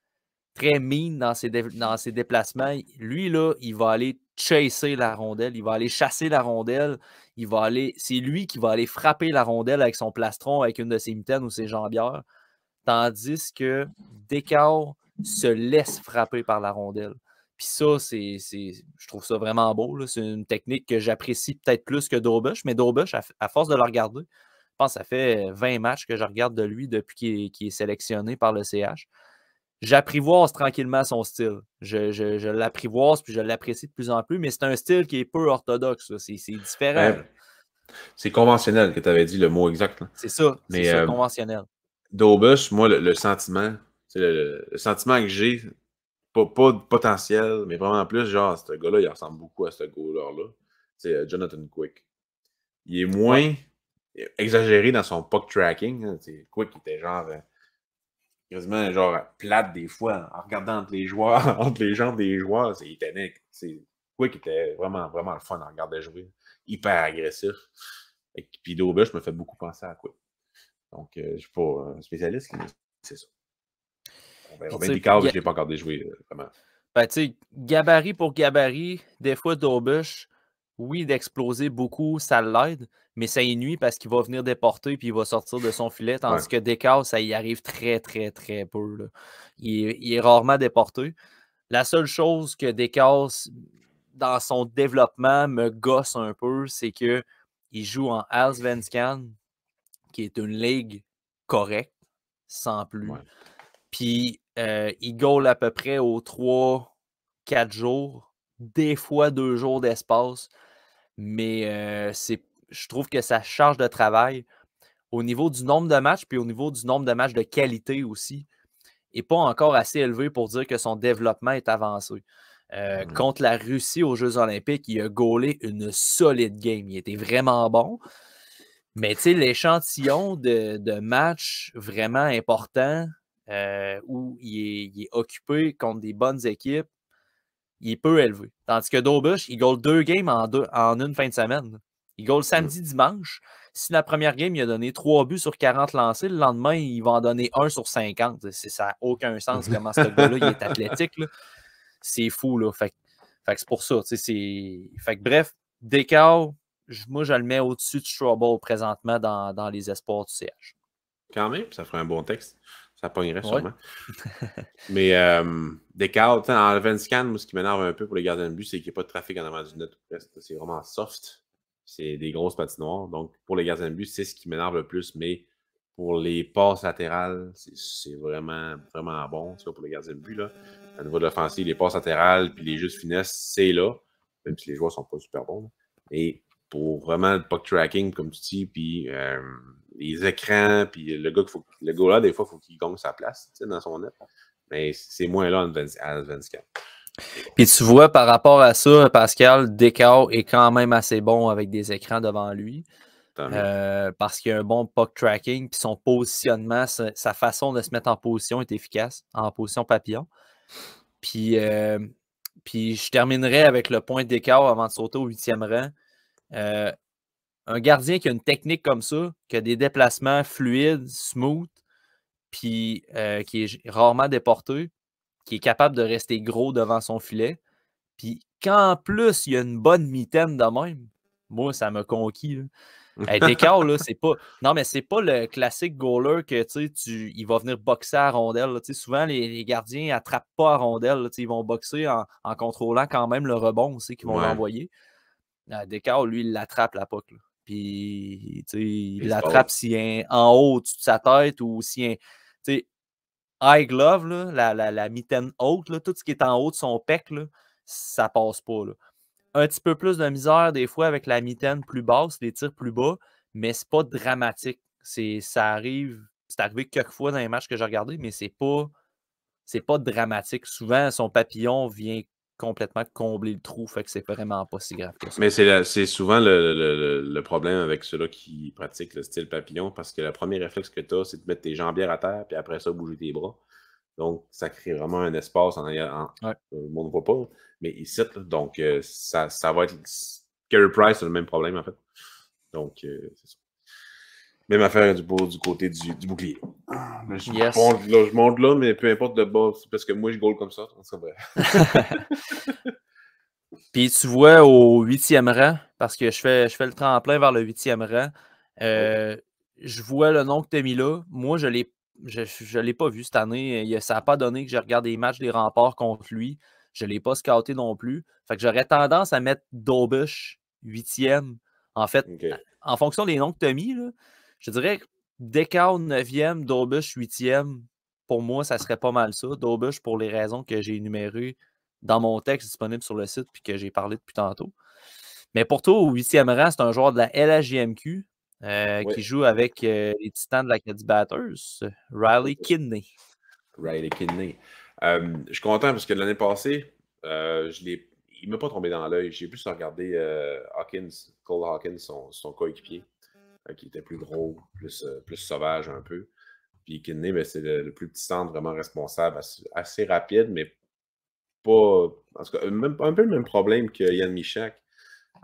très mean dans ses déplacements. Lui, là, il va aller chasser la rondelle, il va aller chasser la rondelle, c'est lui qui va aller frapper la rondelle avec son plastron, avec une de ses mitaines ou ses jambières, tandis que Descartes se laisse frapper par la rondelle. Puis ça, je trouve ça vraiment beau. Là. C'est une technique que j'apprécie peut-être plus que Dobush, mais Dobush, à force de le regarder, je pense que ça fait 20 matchs que je regarde de lui depuis qu'il est sélectionné par le CH. J'apprivoise tranquillement son style. Je l'apprivoise puis je l'apprécie de plus en plus, mais c'est un style qui est peu orthodoxe. C'est différent. C'est conventionnel que tu avais dit le mot exact. C'est ça, conventionnel. Dobush, moi, le sentiment, le sentiment que j'ai, pas de potentiel, mais vraiment plus, genre, ce gars-là, il ressemble beaucoup à ce gars-là. C'est Jonathan Quick. Il est moins exagéré dans son puck tracking. Hein. Quick était genre quasiment genre plate des fois en regardant entre les joueurs, entre les jambes des joueurs. Il était Quick était vraiment, vraiment le fun à regarder jouer. Hyper agressif. Et puis Dobush me fait beaucoup penser à Quick. Donc, je ne suis pas un spécialiste, mais c'est ça. On verra bien des cas, je ne l'ai pas encore déjoué, vraiment. Ben, tu sais, gabarit pour gabarit, des fois, Dobush, oui, d'exploser beaucoup, ça l'aide, mais ça y nuit parce qu'il va venir déporter puis il va sortir de son filet, tandis que Descartes, ça y arrive très, très, très peu. Là. Il est rarement déporté. La seule chose que Decals, dans son développement, me gosse un peu, c'est qu'il joue en Allsvenskan, qui est une ligue correcte, sans plus. Ouais. Puis, il goal à peu près aux 3-4 jours, des fois 2 jours d'espace. Mais je trouve que sa charge de travail, au niveau du nombre de matchs, puis au niveau du nombre de matchs de qualité aussi, n'est pas encore assez élevé pour dire que son développement est avancé. Contre la Russie aux Jeux olympiques, il a gaulé une solide game. Il était vraiment bon. Mais tu sais, l'échantillon de matchs vraiment importants où il est occupé contre des bonnes équipes, il est peu élevé. Tandis que Dobush, il goal 2 games en une fin de semaine. Il goal samedi, dimanche. Si la première game, il a donné 3 buts sur 40 lancés, le lendemain, il va en donner 1 sur 50. Ça n'a aucun sens comment ce gars-là, il est athlétique. C'est fou. Là. Fait que c'est pour ça. Fait que bref, Descartes, moi, je le mets au-dessus de Strawball présentement dans les espoirs du CH. Quand même, ça ferait un bon texte. Ça pognerait Ouais. sûrement. Mais Descartes, en Allsvenskan, moi, ce qui m'énerve un peu pour les gardiens de but, c'est qu'il n'y a pas de trafic en avant du net. C'est vraiment soft. C'est des grosses patinoires. Donc, pour les gardiens de but, c'est ce qui m'énerve le plus. Mais pour les passes latérales, c'est vraiment, vraiment bon. C'est pour les gardiens de but. Là. Au niveau de l'offensive, les passes latérales puis les jeux de finesse, c'est là. Même si les joueurs ne sont pas super bons. Là. Et pour vraiment le puck tracking, comme tu dis, puis les écrans, puis le gars là, des fois, il faut qu'il gagne sa place dans son net. Mais c'est moins là à 24. Puis tu vois, par rapport à ça, Pascal, Descartes est quand même assez bon avec des écrans devant lui. Parce qu'il a un bon puck tracking, puis son positionnement, sa façon de se mettre en position est efficace, en position papillon. Puis je terminerai avec le point d'écart avant de sauter au 8e rang. Un gardien qui a une technique comme ça, qui a des déplacements fluides, smooth, puis qui est rarement déporté, qui est capable de rester gros devant son filet, puis qu'en plus, il y a une bonne mitaine de même, moi, ça m'a conquis. Là. Hey, Descartes, là, c'est pas. Non, mais c'est pas le classique goaler que il va venir boxer à rondelle. Là. Souvent, les gardiens n'attrapent pas à rondelle. Là, ils vont boxer en contrôlant quand même le rebond aussi qu'ils vont l'envoyer. Descartes, lui, il l'attrape la puck. Là. Puis il l'attrape s'il est en haut au-dessus de sa tête ou s'il est high glove, là, la mitaine haute, là, tout ce qui est en haut de son pec, là, ça passe pas. Là. Un petit peu plus de misère des fois avec la mitaine plus basse, les tirs plus bas, mais c'est pas dramatique. Ça arrive, c'est arrivé quelques fois dans les matchs que j'ai regardés, mais c'est pas dramatique. Souvent, son papillon vient complètement combler le trou, fait que c'est vraiment pas si grave que ça. Mais c'est souvent le problème avec ceux-là qui pratiquent le style papillon, parce que le premier réflexe que tu as, c'est de mettre tes jambières à terre, puis après ça, bouger tes bras. Donc, ça crée vraiment un espace le monde ne voit pas, mais ici, là, donc ça va être. Carey Price a le même problème, en fait. Donc, c'est ça. Même affaire du côté du bouclier. Je monte là, mais peu importe de bas, parce que moi, je goal comme ça. C'est vrai. Puis tu vois au 8e rang, parce que je fais le tremplin vers le 8e rang, je vois le nom que tu as mis là. Moi, je ne l'ai pas vu cette année. Ça n'a pas donné que je regarde des matchs des Remparts contre lui. Je ne l'ai pas scouté non plus. Fait que j'aurais tendance à mettre Dobush 8e. En fait, en fonction des noms que tu as mis, là, je dirais Descartes 9e, Dobush 8e. Pour moi, ça serait pas mal ça. Dobush, pour les raisons que j'ai énumérées dans mon texte disponible sur le site puis que j'ai parlé depuis tantôt. Mais pour toi, au 8e rang, c'est un joueur de la LHJMQ qui joue avec les Titans de l'Acadie Batters, Riley Kidney. Riley Kidney. Je suis content parce que l'année passée, il ne m'a pas tombé dans l'œil. J'ai plus regardé Cole Hawkins, son coéquipier, qui était plus gros, plus sauvage un peu. Puis Kidney, ben, c'est le plus petit centre vraiment responsable, assez rapide, mais pas. En tout cas, un peu le même problème que Yann Michak.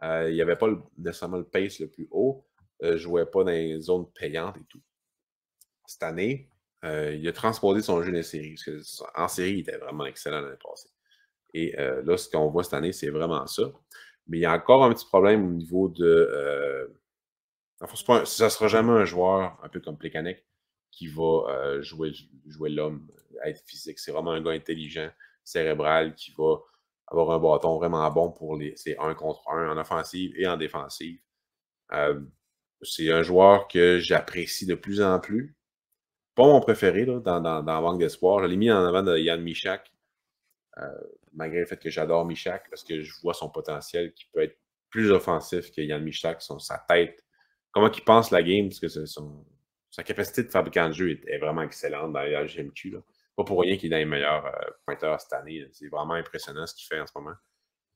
Il n'y avait pas nécessairement le pace le plus haut. Je ne jouais pas dans les zones payantes et tout. Cette année, il a transposé son jeu des séries. Parce qu'en série, il était vraiment excellent l'année passée. Et là, ce qu'on voit cette année, c'est vraiment ça. Mais il y a encore un petit problème au niveau de. Ça ne sera jamais un joueur un peu comme Plekanec qui va jouer l'homme, être physique. C'est vraiment un gars intelligent cérébral qui va avoir un bâton vraiment bon pour ces 1 contre 1 en offensive et en défensive. C'est un joueur que j'apprécie de plus en plus. Pas mon préféré là, dans Manque d'espoir. Je l'ai mis en avant de Yann Michak, malgré le fait que j'adore Michak, parce que je vois son potentiel qui peut être plus offensif que Yann Michak, sa tête, comment il pense la game, parce que sa capacité de fabricant de jeu est vraiment excellente dans la GMQ. Là. Pas pour rien qu'il est dans les meilleurs pointeurs cette année. C'est vraiment impressionnant ce qu'il fait en ce moment.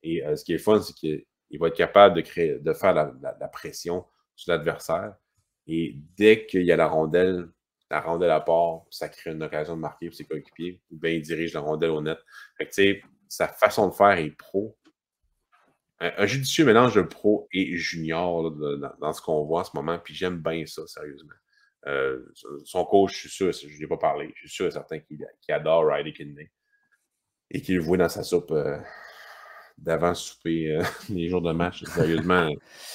Et ce qui est fun, c'est qu'il va être capable de faire la pression sur l'adversaire. Et dès qu'il y a la rondelle à part, ça crée une occasion de marquer pour ses coéquipiers, ou bien il dirige la rondelle au net. Fait que, tu sais, sa façon de faire est pro. Un judicieux mélange de pro et junior là, dans ce qu'on voit en ce moment, puis j'aime bien ça, sérieusement. Son coach, je suis sûr, je ne l'ai pas parlé, je suis sûr et certain qu'il adore Riley Kidney et qu'il le voit dans sa soupe d'avant souper les jours de match. Sérieusement,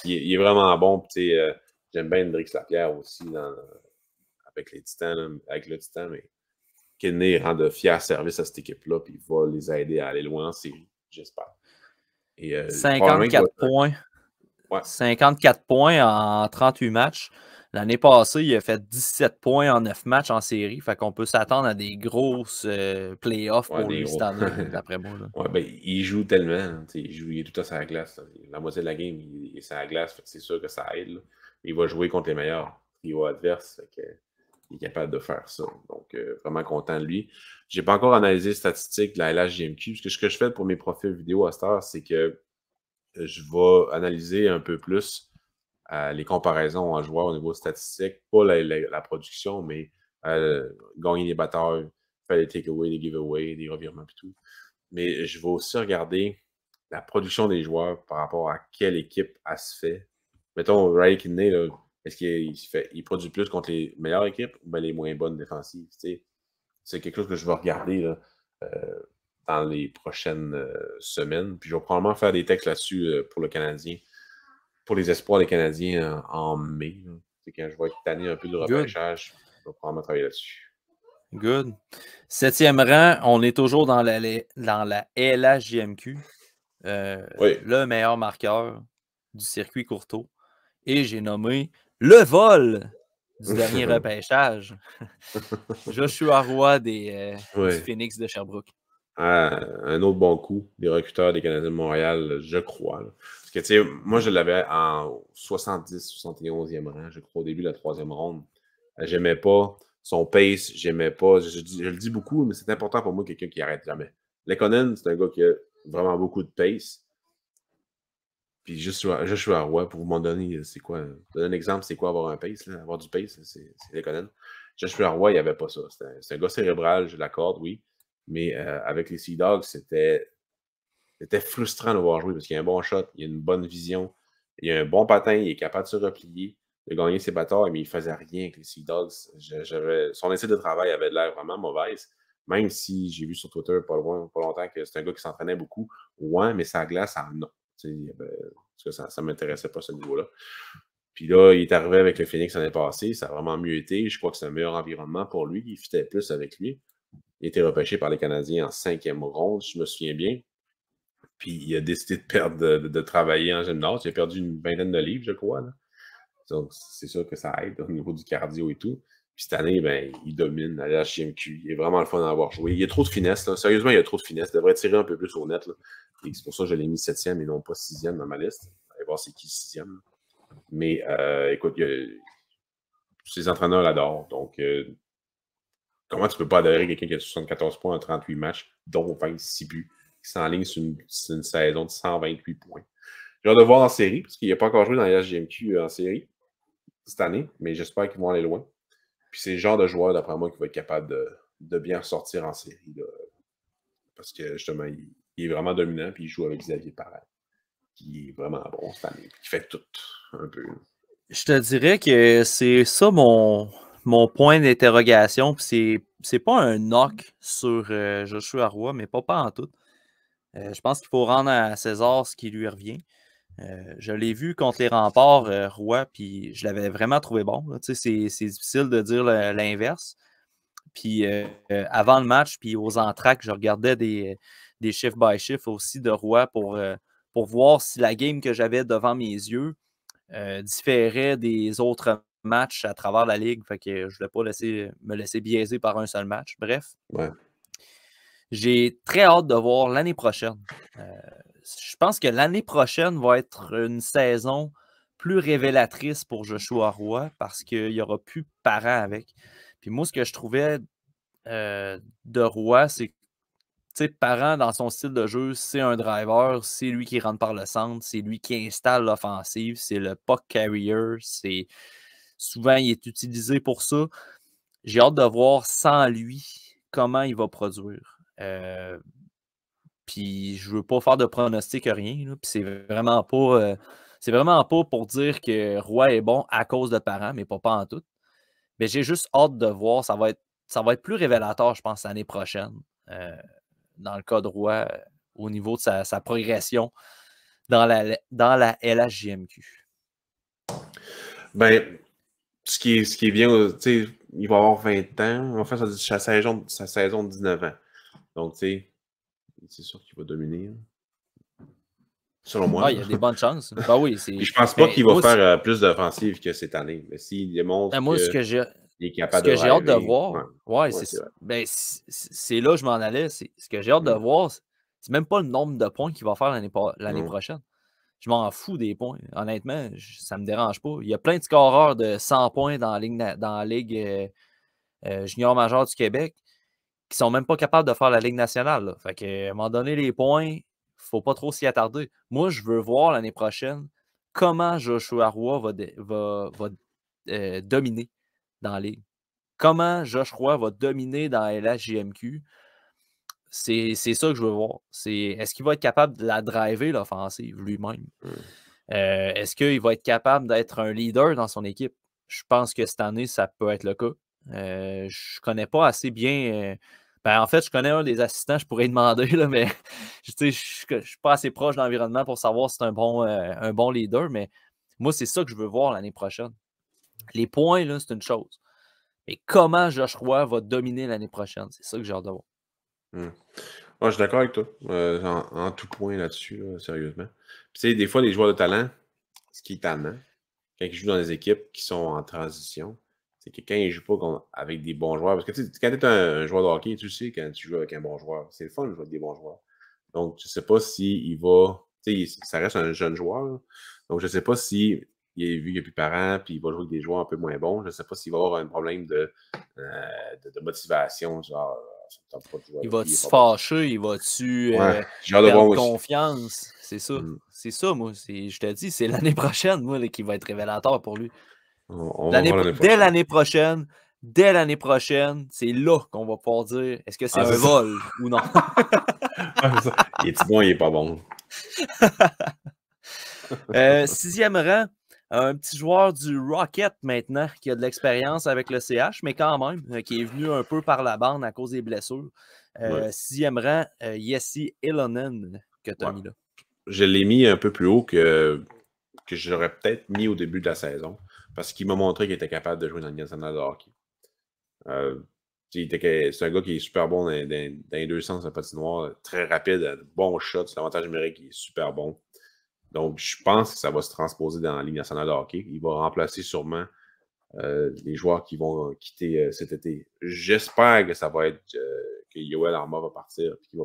il est vraiment bon. J'aime bien Hendrix Lapierre aussi avec les Titans, avec le Titan, mais Kidney rend de fiers services à cette équipe-là, puis il va les aider à aller loin en série, j'espère. Et 54 points. Ouais. 54 points en 38 matchs. L'année passée, il a fait 17 points en 9 matchs en série. Fait qu'on peut s'attendre à des grosses playoffs pour lui cette année, d'après moi. Là. Ouais, ben, il joue tellement. Hein, il est tout à sa glace. Là. La moitié de la game, il est sur la glace. C'est sûr que ça aide. Là. Il va jouer contre les meilleurs trios adverses. Il est capable de faire ça. Donc, vraiment content de lui. Je n'ai pas encore analysé les statistiques de la LHJMQ. Parce que ce que je fais pour mes profils vidéo à cette heure, c'est que je vais analyser un peu plus les comparaisons en joueurs au niveau statistique. Pas la production, mais gagner des batailles, faire des takeaways, des giveaways, des revirements et tout. Mais je vais aussi regarder la production des joueurs par rapport à quelle équipe elle se fait. Mettons, Riley Kidney, est-ce qu'il produit plus contre les meilleures équipes ou bien les moins bonnes défensives? C'est quelque chose que je vais regarder là, dans les prochaines semaines. Puis je vais probablement faire des textes là-dessus pour le Canadien, pour les espoirs des Canadiens en mai. C'est quand je vais être tanné un peu de repêchage, je vais probablement travailler là-dessus. Good. 7e rang, on est toujours dans la LHJMQ. Oui. Le meilleur marqueur du circuit Courtois. Et j'ai nommé le vol du dernier repêchage. Joshua Roy du Phoenix de Sherbrooke. Un autre bon coup des recruteurs des Canadiens de Montréal, je crois. Là. Parce que, tu sais, moi, je l'avais en 70-71e rang, je crois, au début de la 3e ronde. J'aimais pas son pace, j'aimais pas. Je le dis beaucoup, mais c'est important pour moi, quelqu'un qui arrête jamais. Lekonen, c'est un gars qui a vraiment beaucoup de pace. Puis Joshua Roy, pour vous m'en donner, c'est quoi? Donner un exemple, c'est quoi avoir un pace, là? Avoir du pace, c'est Lekonen. Joshua Roy, il n'y avait pas ça. C'est un gars cérébral, je l'accorde, oui. Mais avec les Sea Dogs, c'était frustrant de le voir jouer parce qu'il a un bon shot, il a une bonne vision, il a un bon patin, il est capable de se replier, de gagner ses batailles, mais il ne faisait rien avec les Sea Dogs. Son essai de travail avait l'air vraiment mauvaise, même si j'ai vu sur Twitter pas longtemps que c'est un gars qui s'entraînait beaucoup. Ouais, mais sa glace, non. Parce que ça ne m'intéressait pas à ce niveau-là. Puis là, il est arrivé avec le Phoenix l'année passée, ça a vraiment mieux été. Je crois que c'est un meilleur environnement pour lui, il fitait plus avec lui. Il a été repêché par les Canadiens en 5e ronde, je me souviens bien. Puis il a décidé de perdre, de travailler en gymnase. Il a perdu une vingtaine de livres, je crois. Là. Donc, c'est sûr que ça aide au niveau du cardio et tout. Puis cette année, ben, il domine à la HMQ. Il est vraiment le fun d'avoir joué. Il y a trop de finesse. Là. Sérieusement, il y a trop de finesse. Il devrait tirer un peu plus au net. Là. Et c'est pour ça que je l'ai mis 7e et non pas 6e dans ma liste. Allez voir c'est qui 6e. Mais écoute, ses entraîneurs l'adorent. Donc, comment tu peux pas adorer quelqu'un qui a 74 points en 38 matchs, dont 26 buts, qui s'enligne sur une saison de 128 points? J'ai hâte de voir en série, parce qu'il n'a pas encore joué dans la SGMQ en série cette année, mais j'espère qu'ils vont aller loin. Puis c'est le genre de joueur, d'après moi, qui va être capable de bien ressortir en série. Là, parce que justement, il est vraiment dominant, puis il joue avec Xavier Parent, qui est vraiment bon cette année, qui fait tout un peu. Je te dirais que c'est ça mon point d'interrogation. C'est pas un knock sur Joshua Roy, mais pas en tout. Je pense qu'il faut rendre à César ce qui lui revient. Je l'ai vu contre les Remparts, Roy, puis je l'avais vraiment trouvé bon. C'est difficile de dire l'inverse. Puis avant le match, puis aux entractes, je regardais des shift by shift aussi de Roy pour voir si la game que j'avais devant mes yeux différait des autres matchs à travers la ligue. Fait que je ne voulais pas me laisser biaiser par un seul match. Bref. Ouais. J'ai très hâte de voir l'année prochaine. Je pense que l'année prochaine va être une saison plus révélatrice pour Joshua Roy parce qu'il n'y aura plus de parents avec. Puis moi, ce que je trouvais de Roy, c'est que Parent, dans son style de jeu, c'est un driver, c'est lui qui rentre par le centre, c'est lui qui installe l'offensive, c'est le puck carrier, souvent il est utilisé pour ça. J'ai hâte de voir sans lui comment il va produire. Puis je veux pas faire de pronostic rien. Puis c'est vraiment pas pour dire que Roy est bon à cause de Parent, mais pas en tout. Mais j'ai juste hâte de voir. Ça va être plus révélateur, je pense, l'année prochaine. Dans le cas de Roy, au niveau de sa progression dans la LHJMQ. Ben, ce qui est bien, tu sais, il va avoir 20 ans. En fait, sa saison de 19 ans. Donc, tu sais, c'est sûr qu'il va dominer. Selon moi. Ah, il y a des bonnes chances. Ben oui, Puis je pense pas qu'il va faire plus d'offensive que cette année. Mais s'il démontre qu'il est capable de j'ai hâte de driver, voir, c'est là que je m'en allais. Ce que j'ai hâte de voir, c'est même pas le nombre de points qu'il va faire l'année prochaine. Je m'en fous des points. Honnêtement, ça me dérange pas. Il y a plein de scoreurs de 100 points dans la Ligue junior majeure du Québec qui sont même pas capables de faire la Ligue nationale. Là. Fait que, à un moment donné, les points, faut pas trop s'y attarder. Moi, je veux voir l'année prochaine comment Joshua Roy va dominer dans la Ligue. Comment Joshua va dominer dans la LHJMQ. C'est ça que je veux voir. Est-ce qu'il va être capable de la driver, l'offensive, lui-même? Est-ce qu'il va être capable d'être un leader dans son équipe? Je pense que cette année, ça peut être le cas. Je ne connais pas assez bien. En fait, je connais un des assistants, je pourrais demander, là, mais je ne suis pas assez proche de l'environnement pour savoir si c'est un bon leader. Mais moi, c'est ça que je veux voir l'année prochaine. Les points, là, c'est une chose. Mais comment Josh Roy va dominer l'année prochaine? C'est ça que j'ai hâte de voir. Je suis d'accord avec toi. En tout point là-dessus, là, sérieusement. Puis, tu sais, des fois, les joueurs de talent, ce qui est tannant, quand ils jouent dans des équipes qui sont en transition, c'est que quand ils ne jouent pas avec des bons joueurs, parce que quand tu es un joueur de hockey, tu sais quand tu joues avec un bon joueur. C'est le fun de jouer avec des bons joueurs. Donc, je ne sais pas s'il va. Tu sais, ça reste un jeune joueur. Là. Donc, je ne sais pas si il est vu qu'il n'y a plus de parents, puis il va jouer avec des joueurs un peu moins bons. Je ne sais pas s'il va avoir un problème de motivation, genre. Il va-tu se fâcher? Il va-tu perdre confiance? C'est ça. C'est ça, moi. Je te dis, c'est l'année prochaine, moi, qui va être révélateur pour lui. Dès l'année prochaine, c'est là qu'on va pouvoir dire est-ce que c'est un vol ou non. Il est bon, il est pas bon. 6e rang, un petit joueur du Rocket maintenant qui a de l'expérience avec le CH, mais quand même, qui est venu un peu par la bande à cause des blessures. 6e rang, Jesse Ilonen que tu as mis là. Je l'ai mis un peu plus haut que j'aurais peut-être mis au début de la saison parce qu'il m'a montré qu'il était capable de jouer dans le national de hockey. C'est un gars qui est super bon dans les deux sens de patinoire, très rapide, bon shot, c'est l'avantage numérique, il est super bon. Donc, je pense que ça va se transposer dans la Ligue nationale de hockey. Il va remplacer sûrement les joueurs qui vont quitter cet été. J'espère que ça va être que Yoel Arma va partir et qu'il va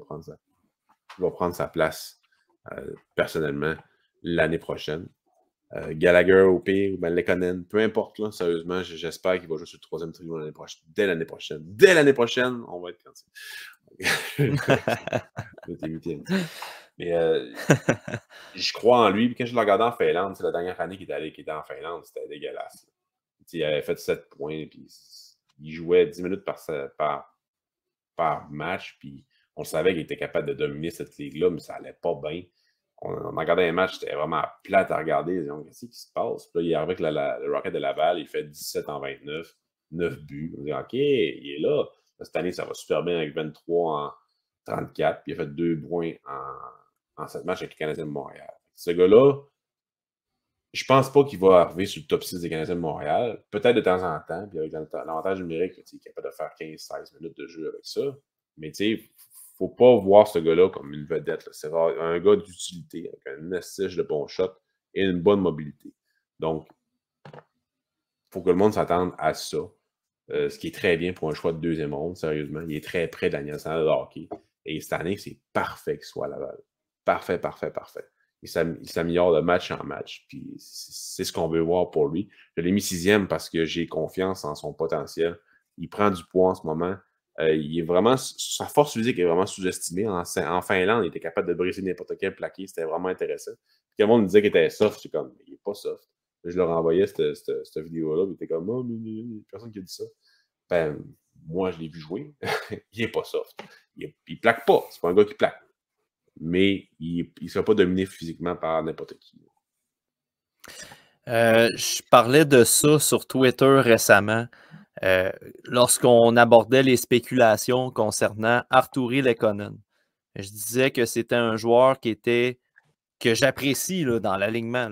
prendre sa place personnellement l'année prochaine. Gallagher au pire, ou Lekonen, peu importe, là, sérieusement, j'espère qu'il va jouer sur le 3e trio l'année prochaine. Dès l'année prochaine. Dès l'année prochaine, on va être cancé. Mais je crois en lui. Puis quand je le regardais en Finlande, c'est la dernière année qu'il était en Finlande, c'était dégueulasse. Il avait fait 7 points, puis il jouait 10 minutes par match, puis on savait qu'il était capable de dominer cette ligue-là, mais ça allait pas bien. On regardait un match, c'était vraiment plate à regarder. Donc, qu'est-ce qui se passe? Puis là, il arrive avec le Rocket de Laval, il fait 17 en 29, 9 buts. On dit, OK, il est là. Cette année, ça va super bien avec 23 en 34, puis il a fait 2 points en 7 matchs avec le Canadien de Montréal. Ce gars-là, Je pense pas qu'il va arriver sur le top 6 des Canadiens de Montréal. Peut-être de temps en temps, puis avec l'avantage numérique, il est capable de faire 15-16 minutes de jeu avec ça. Mais tu sais, faut pas voir ce gars-là comme une vedette. C'est un gars d'utilité, avec un assist de bon shot et une bonne mobilité. Donc, il faut que le monde s'attende à ça. Ce qui est très bien pour un choix de deuxième ronde, sérieusement. Il est très près de la nationale de hockey. Et cette année, c'est parfait qu'il soit à Laval. Parfait, parfait, parfait. Il s'améliore de match en match. Puis c'est ce qu'on veut voir pour lui. Je l'ai mis 6e parce que j'ai confiance en son potentiel. Il prend du poids en ce moment. Il est vraiment. Sa force physique est vraiment sous-estimée. En Finlande, il était capable de briser n'importe quel plaqué. C'était vraiment intéressant. Puis tout le monde me disait qu'il était soft. C'est comme, il n'est pas soft. Je leur envoyais cette vidéo-là. Il était comme, oh, mais personne qui a dit ça. Ben, moi, je l'ai vu jouer. Il n'est pas soft. Il plaque pas. C'est pas un gars qui plaque. Mais il ne sera pas dominé physiquement par n'importe qui. Je parlais de ça sur Twitter récemment. Lorsqu'on abordait les spéculations concernant Artturi Lehkonen. Je disais que c'était un joueur que j'apprécie dans l'alignement.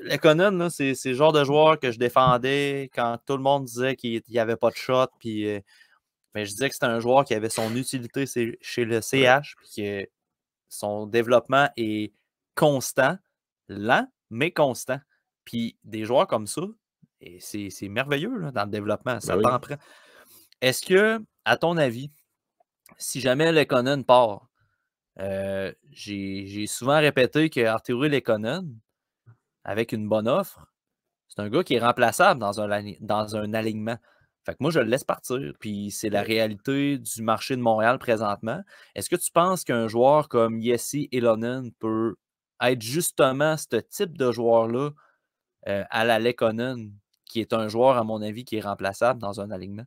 Lehkonen, c'est le genre de joueur que je défendais quand tout le monde disait qu'il n'y avait pas de shot. Mais je disais que c'était un joueur qui avait son utilité chez le CH, puis que son développement est constant, lent, mais constant. Puis des joueurs comme ça, et c'est merveilleux dans le développement, ça t'en prend. Est-ce que, à ton avis, si jamais Lehkonen part, j'ai souvent répété que Artturi Lehkonen, avec une bonne offre, c'est un gars qui est remplaçable dans un alignement. Fait que moi, je le laisse partir. Puis c'est la réalité du marché de Montréal présentement. Est-ce que tu penses qu'un joueur comme Jesse Elonen peut être justement ce type de joueur-là à la Lehkonen, qui est un joueur, à mon avis, qui est remplaçable dans un alignement?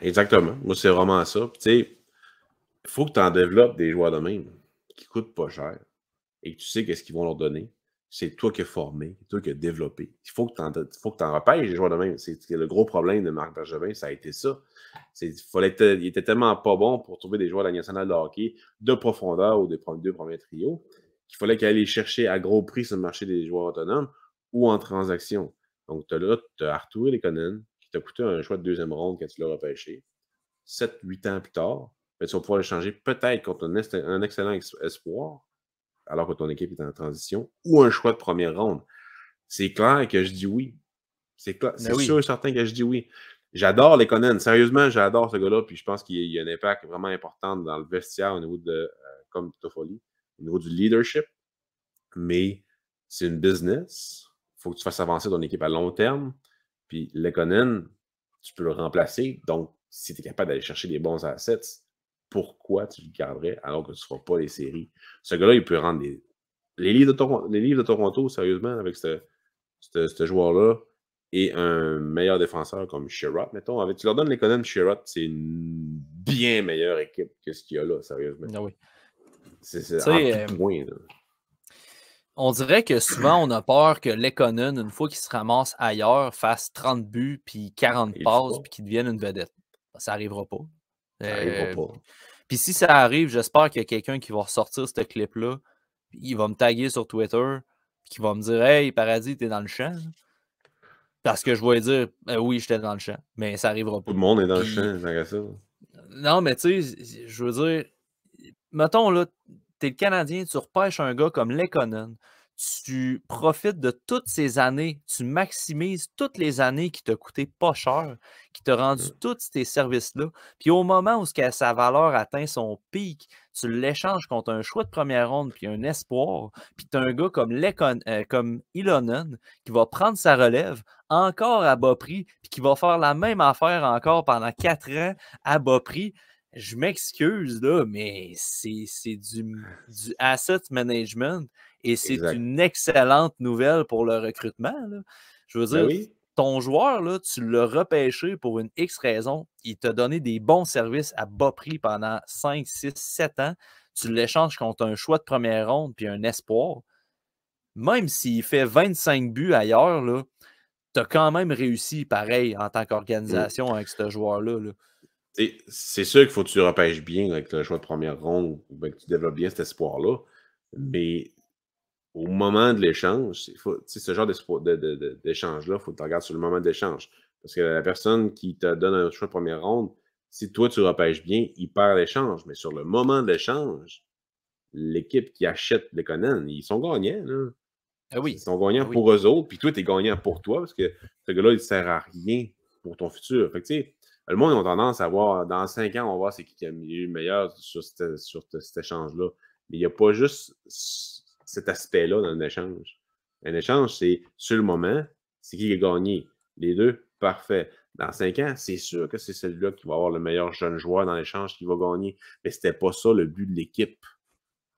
Exactement. Moi, c'est vraiment ça. Tu sais, il faut que tu en développes des joueurs de même qui ne coûtent pas cher et que tu sais qu'est-ce qu'ils vont leur donner. C'est toi qui as formé, c'est toi qui as développé. Il faut que tu en repêches des joueurs de même. C'est le gros problème de Marc Bergevin, ça a été ça. Il était tellement pas bon pour trouver des joueurs de la nationale de hockey de profondeur ou des deux premiers trios qu'il fallait qu'il aille les chercher à gros prix sur le marché des joueurs autonomes ou en transaction. Donc, tu as Artturi Lehkonen qui t'a coûté un choix de deuxième ronde quand tu l'as repêché. 7-8 ans plus tard, ben, tu vas pouvoir le changer peut-être contre un excellent espoir alors que ton équipe est en transition, ou un choix de première ronde. C'est clair que je dis oui. C'est sûr et certain que je dis oui. J'adore Lehkonen. Sérieusement, j'adore ce gars-là. Puis je pense qu'il y a un impact vraiment important dans le vestiaire au niveau de, comme Toffoli, au niveau du leadership. Mais c'est une business. Il faut que tu fasses avancer ton équipe à long terme. Puis Lehkonen, tu peux le remplacer. Donc, si tu es capable d'aller chercher des bons assets, pourquoi tu le garderais alors que tu ne feras pas les séries? Ce gars-là, il peut rendre les livres de Toronto, sérieusement, avec ce joueur-là et un meilleur défenseur comme Sherrod, mettons. Tu leur donnes Lehkonen, Sherrod, c'est une bien meilleure équipe que ce qu'il y a là, sérieusement. Ah oui. C'est en tout point. Là. On dirait que souvent, on a peur que Lehkonen, une fois qu'il se ramasse ailleurs, fasse 30 buts, puis 40 passes, puis qu'il devienne une vedette. Ça n'arrivera pas. Ça n'arrivera pas. Puis si ça arrive, j'espère qu'il y a quelqu'un qui va ressortir ce clip-là, il va me taguer sur Twitter, qui va me dire « Hey, Paradis, t'es dans le champ? » Parce que je vais dire « Oui, j'étais dans le champ. » Mais ça n'arrivera pas. Tout le monde est dans le champ, tant ça. Non, mais tu sais, je veux dire, mettons, là, t'es le Canadien, tu repêches un gars comme Lehkonen, tu profites de toutes ces années, tu maximises toutes les années qui t'ont coûté pas cher, qui t'ont rendu tous tes services-là. Puis au moment où sa valeur atteint son pic, tu l'échanges contre un choix de première ronde puis un espoir. Puis tu as un gars comme Ilonen qui va prendre sa relève encore à bas prix, puis qui va faire la même affaire encore pendant 4 ans à bas prix. Je m'excuse, là, mais c'est du asset management et c'est une excellente nouvelle pour le recrutement. Là. Je veux dire, ton joueur, là, tu l'as repêché pour une X raison. Il t'a donné des bons services à bas prix pendant 5, 6, 7 ans. Tu l'échanges contre un choix de première ronde puis un espoir. Même s'il fait 25 buts ailleurs, tu as quand même réussi pareil en tant qu'organisation avec ce joueur-là. Là. C'est sûr qu'il faut que tu repêches bien avec le choix de première ronde ou que tu développes bien cet espoir-là. Mais au moment de l'échange, ce genre d'échange-là, il faut que tu regardes sur le moment de l'échange. Parce que la personne qui te donne un choix de première ronde, si toi tu repêches bien, il perd l'échange. Mais sur le moment de l'échange, l'équipe qui achète Lekonen, ils sont gagnants. Là. Ah Ils oui. sont gagnants Ah oui. pour eux autres, puis toi, tu es gagnant pour toi, parce que ce gars-là, il ne sert à rien pour ton futur. Fait que, tu sais, le monde a tendance à voir, dans 5 ans, on va voir c'est qui a eu le meilleur sur cet échange-là. Mais il n'y a pas juste cet aspect-là dans un échange. Un échange, c'est sur le moment, c'est qui a gagné. Les deux, parfait. Dans 5 ans, c'est sûr que c'est celui-là qui va avoir le meilleur jeune joueur dans l'échange qui va gagner. Mais c'était pas ça le but de l'équipe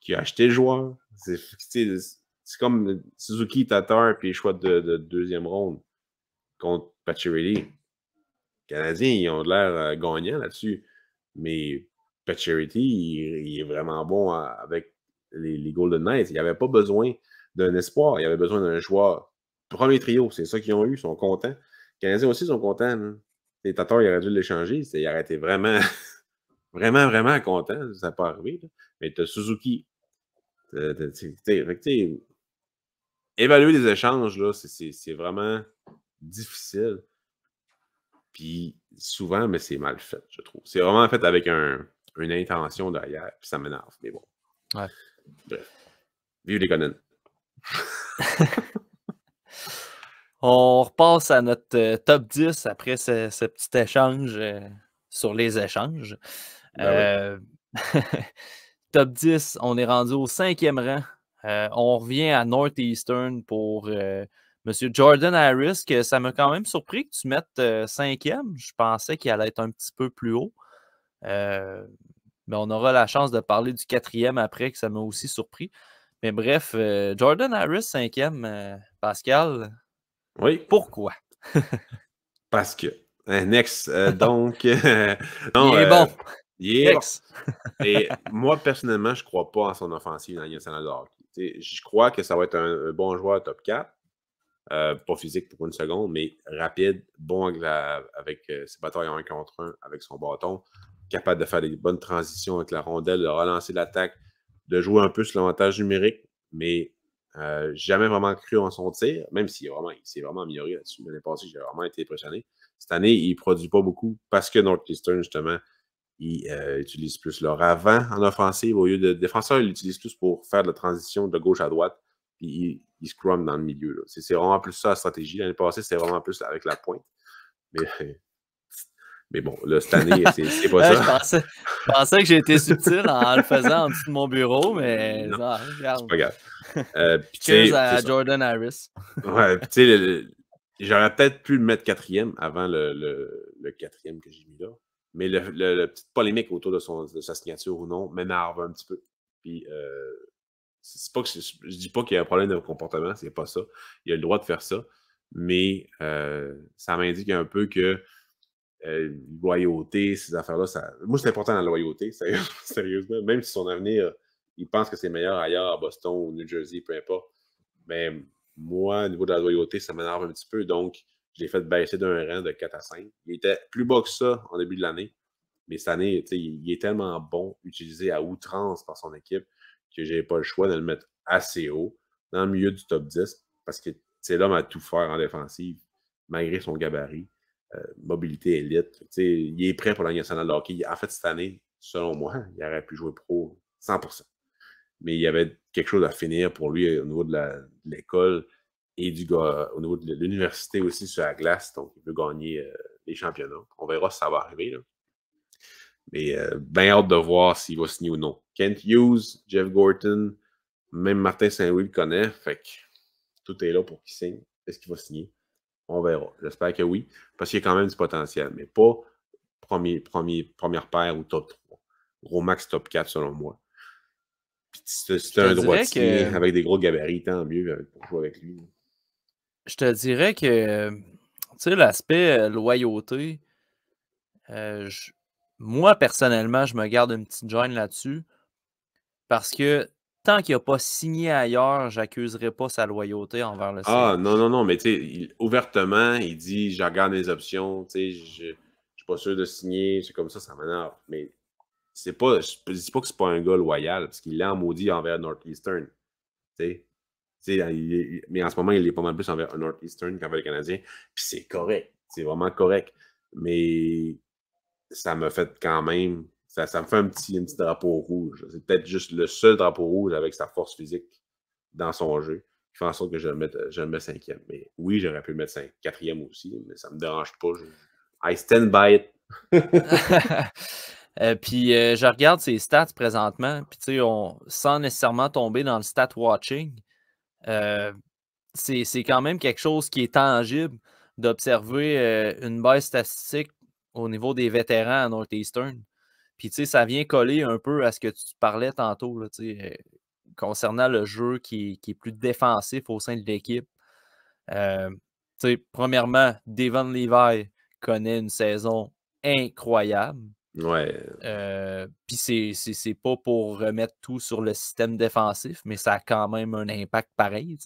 qui a acheté le joueur. C'est comme Suzuki, Tatar, puis choix de deuxième ronde contre Pacioretty. Les Canadiens, ils ont l'air gagnants là-dessus. Mais Pacioretty, il est vraiment bon avec les Golden Knights. Il n'y avait pas besoin d'un espoir. Il y avait besoin d'un joueur. Premier trio, c'est ça qu'ils ont eu. Ils sont contents. Les Canadiens aussi sont contents. Hein. Les Tatars, ils auraient dû l'échanger. Il aurait été vraiment, vraiment, vraiment content. Ça n'a pas arrivé. Là. Mais tu as Suzuki. Évaluer les échanges, là, c'est vraiment difficile. Puis souvent, mais c'est mal fait, je trouve. C'est vraiment fait avec une intention derrière, puis ça m'énerve. Mais bon. Ouais. Bref. Vive les Conan. On repasse à notre top 10 après ce petit échange sur les échanges. Ben oui. Top 10, on est rendu au 5e rang. On revient à Northeastern pour M. Jordan Harris, que ça m'a quand même surpris que tu mettes 5e. Je pensais qu'il allait être un petit peu plus haut. Mais on aura la chance de parler du 4e après, que ça m'a aussi surpris. Mais bref, Jordan Harris, 5e, Pascal, Oui. pourquoi? Parce que. Next. Donc. Il est bon. Il est bon. Next. Et moi, personnellement, je ne crois pas en son offensive dans la Ligue nationale de hockey. Je crois que ça va être un bon joueur top 4. Pas physique pour une seconde, mais rapide, bon avec ses batailles en 1 contre 1 avec son bâton, capable de faire des bonnes transitions avec la rondelle, de relancer l'attaque, de jouer un peu sur l'avantage numérique, mais jamais vraiment cru en son tir, même s'il s'est vraiment amélioré là-dessus. L'année passée, j'ai vraiment été impressionné. Cette année, il ne produit pas beaucoup parce que Northeastern, justement, il utilise plus leur avant en offensive. Au lieu de défenseur, il l'utilise plus pour faire de la transition de gauche à droite. Puis il scrum dans le milieu. C'est vraiment plus ça la stratégie. L'année passée, c'était vraiment plus avec la pointe. Mais bon, là, cette année, c'est pas ça. Je pensais que j'étais subtil en le faisant en dessous de mon bureau, mais non, non, regarde. c'est pas grave. Cheers à Jordan Harris. Ouais, puis tu sais, j'aurais peut-être pu le mettre 4e avant le 4e que j'ai mis là. Mais la petite polémique autour de sa signature ou non m'énerve un petit peu. Puis, c'est pas que je dis pas qu'il y a un problème de comportement, c'est pas ça. Il a le droit de faire ça. Mais ça m'indique un peu que loyauté, ces affaires-là, moi, c'est important la loyauté, sérieusement. Même si son avenir, il pense que c'est meilleur ailleurs, à Boston ou New Jersey, peu importe. Mais moi, au niveau de la loyauté, ça m'énerve un petit peu. Donc, je l'ai fait baisser d'un rang de 4 à 5. Il était plus bas que ça en début de l'année. Mais cette année, il est tellement bon, utilisé à outrance par son équipe, que je n'avais pas le choix de le mettre assez haut, dans le milieu du top 10, parce que c'est l'homme à tout faire en défensive, malgré son gabarit. Mobilité élite. Il est prêt pour la Ligue nationale de hockey. En fait, cette année, selon moi, il aurait pu jouer pro 100%. Mais il y avait quelque chose à finir pour lui au niveau de l'école et au niveau de l'université aussi sur la glace. Donc, il veut gagner les championnats. On verra si ça va arriver. Là. Mais bien hâte de voir s'il va signer ou non. Kent Hughes, Jeff Gorton, même Martin Saint-Louis le connaît. Fait que tout est là pour qu'il signe. Est-ce qu'il va signer? On verra. J'espère que oui. Parce qu'il y a quand même du potentiel. Mais pas première paire ou top 3. Gros max top 4 selon moi. Puis si un droitier avec des gros gabarits, tant mieux pour jouer avec lui. Je te dirais que, tu sais, l'aspect loyauté, moi, personnellement, je me garde une petite gêne là-dessus parce que tant qu'il n'a pas signé ailleurs, j'accuserai pas sa loyauté envers le Ah, CH. non, mais tu sais, ouvertement, il dit je regarde les options, tu sais, je suis pas sûr de signer, c'est comme ça m'énerve. Mais c'est pas, je dis pas que c'est pas un gars loyal, parce qu'il est en maudit envers Northeastern. Tu sais. Mais en ce moment, il est pas mal plus envers un Northeastern qu'envers le Canadien. Puis c'est correct. C'est vraiment correct. Mais ça me fait quand même. Ça me fait un petit drapeau rouge. C'est peut-être juste le seul drapeau rouge avec sa force physique dans son jeu qui fait en sorte que je le mets cinquième. Mais oui, j'aurais pu le mettre quatrième aussi, mais ça ne me dérange pas. I stand by it. Puis je regarde ses stats présentement, puis tu sais, sans nécessairement tomber dans le stat watching, c'est quand même quelque chose qui est tangible d'observer une baisse statistique au niveau des vétérans à Northeastern. Puis tu sais, ça vient coller un peu à ce que tu parlais tantôt, là, concernant le jeu qui est plus défensif au sein de l'équipe. Premièrement, Devon Levi connaît une saison incroyable. Ouais. Puis c'est pas pour remettre tout sur le système défensif, mais ça a quand même un impact pareil.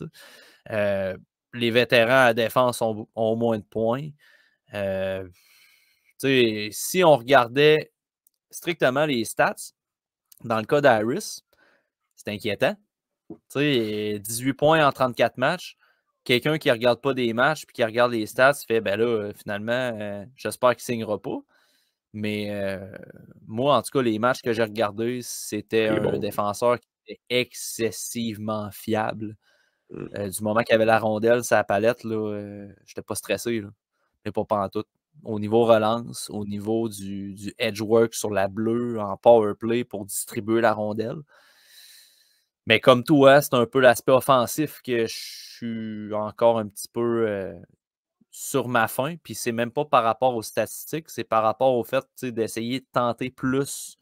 Les vétérans à défense ont moins de points. Si on regardait strictement les stats, dans le cas d'Harris, c'est inquiétant. 18 points en 34 matchs. Quelqu'un qui ne regarde pas des matchs puis qui regarde les stats fait ben là, finalement, j'espère qu'il ne signera pas. Mais moi, en tout cas, les matchs que j'ai regardés, c'était un défenseur qui était excessivement fiable. Du moment qu'il avait la rondelle, sa palette, je n'étais pas stressé. Là. Mais pas pantoute. Au niveau relance, au niveau du edge work sur la bleue en power play pour distribuer la rondelle. Mais comme toi, c'est un peu l'aspect offensif que je suis encore un petit peu sur ma faim. Puis c'est même pas par rapport aux statistiques, c'est par rapport au fait d'essayer de tenter plus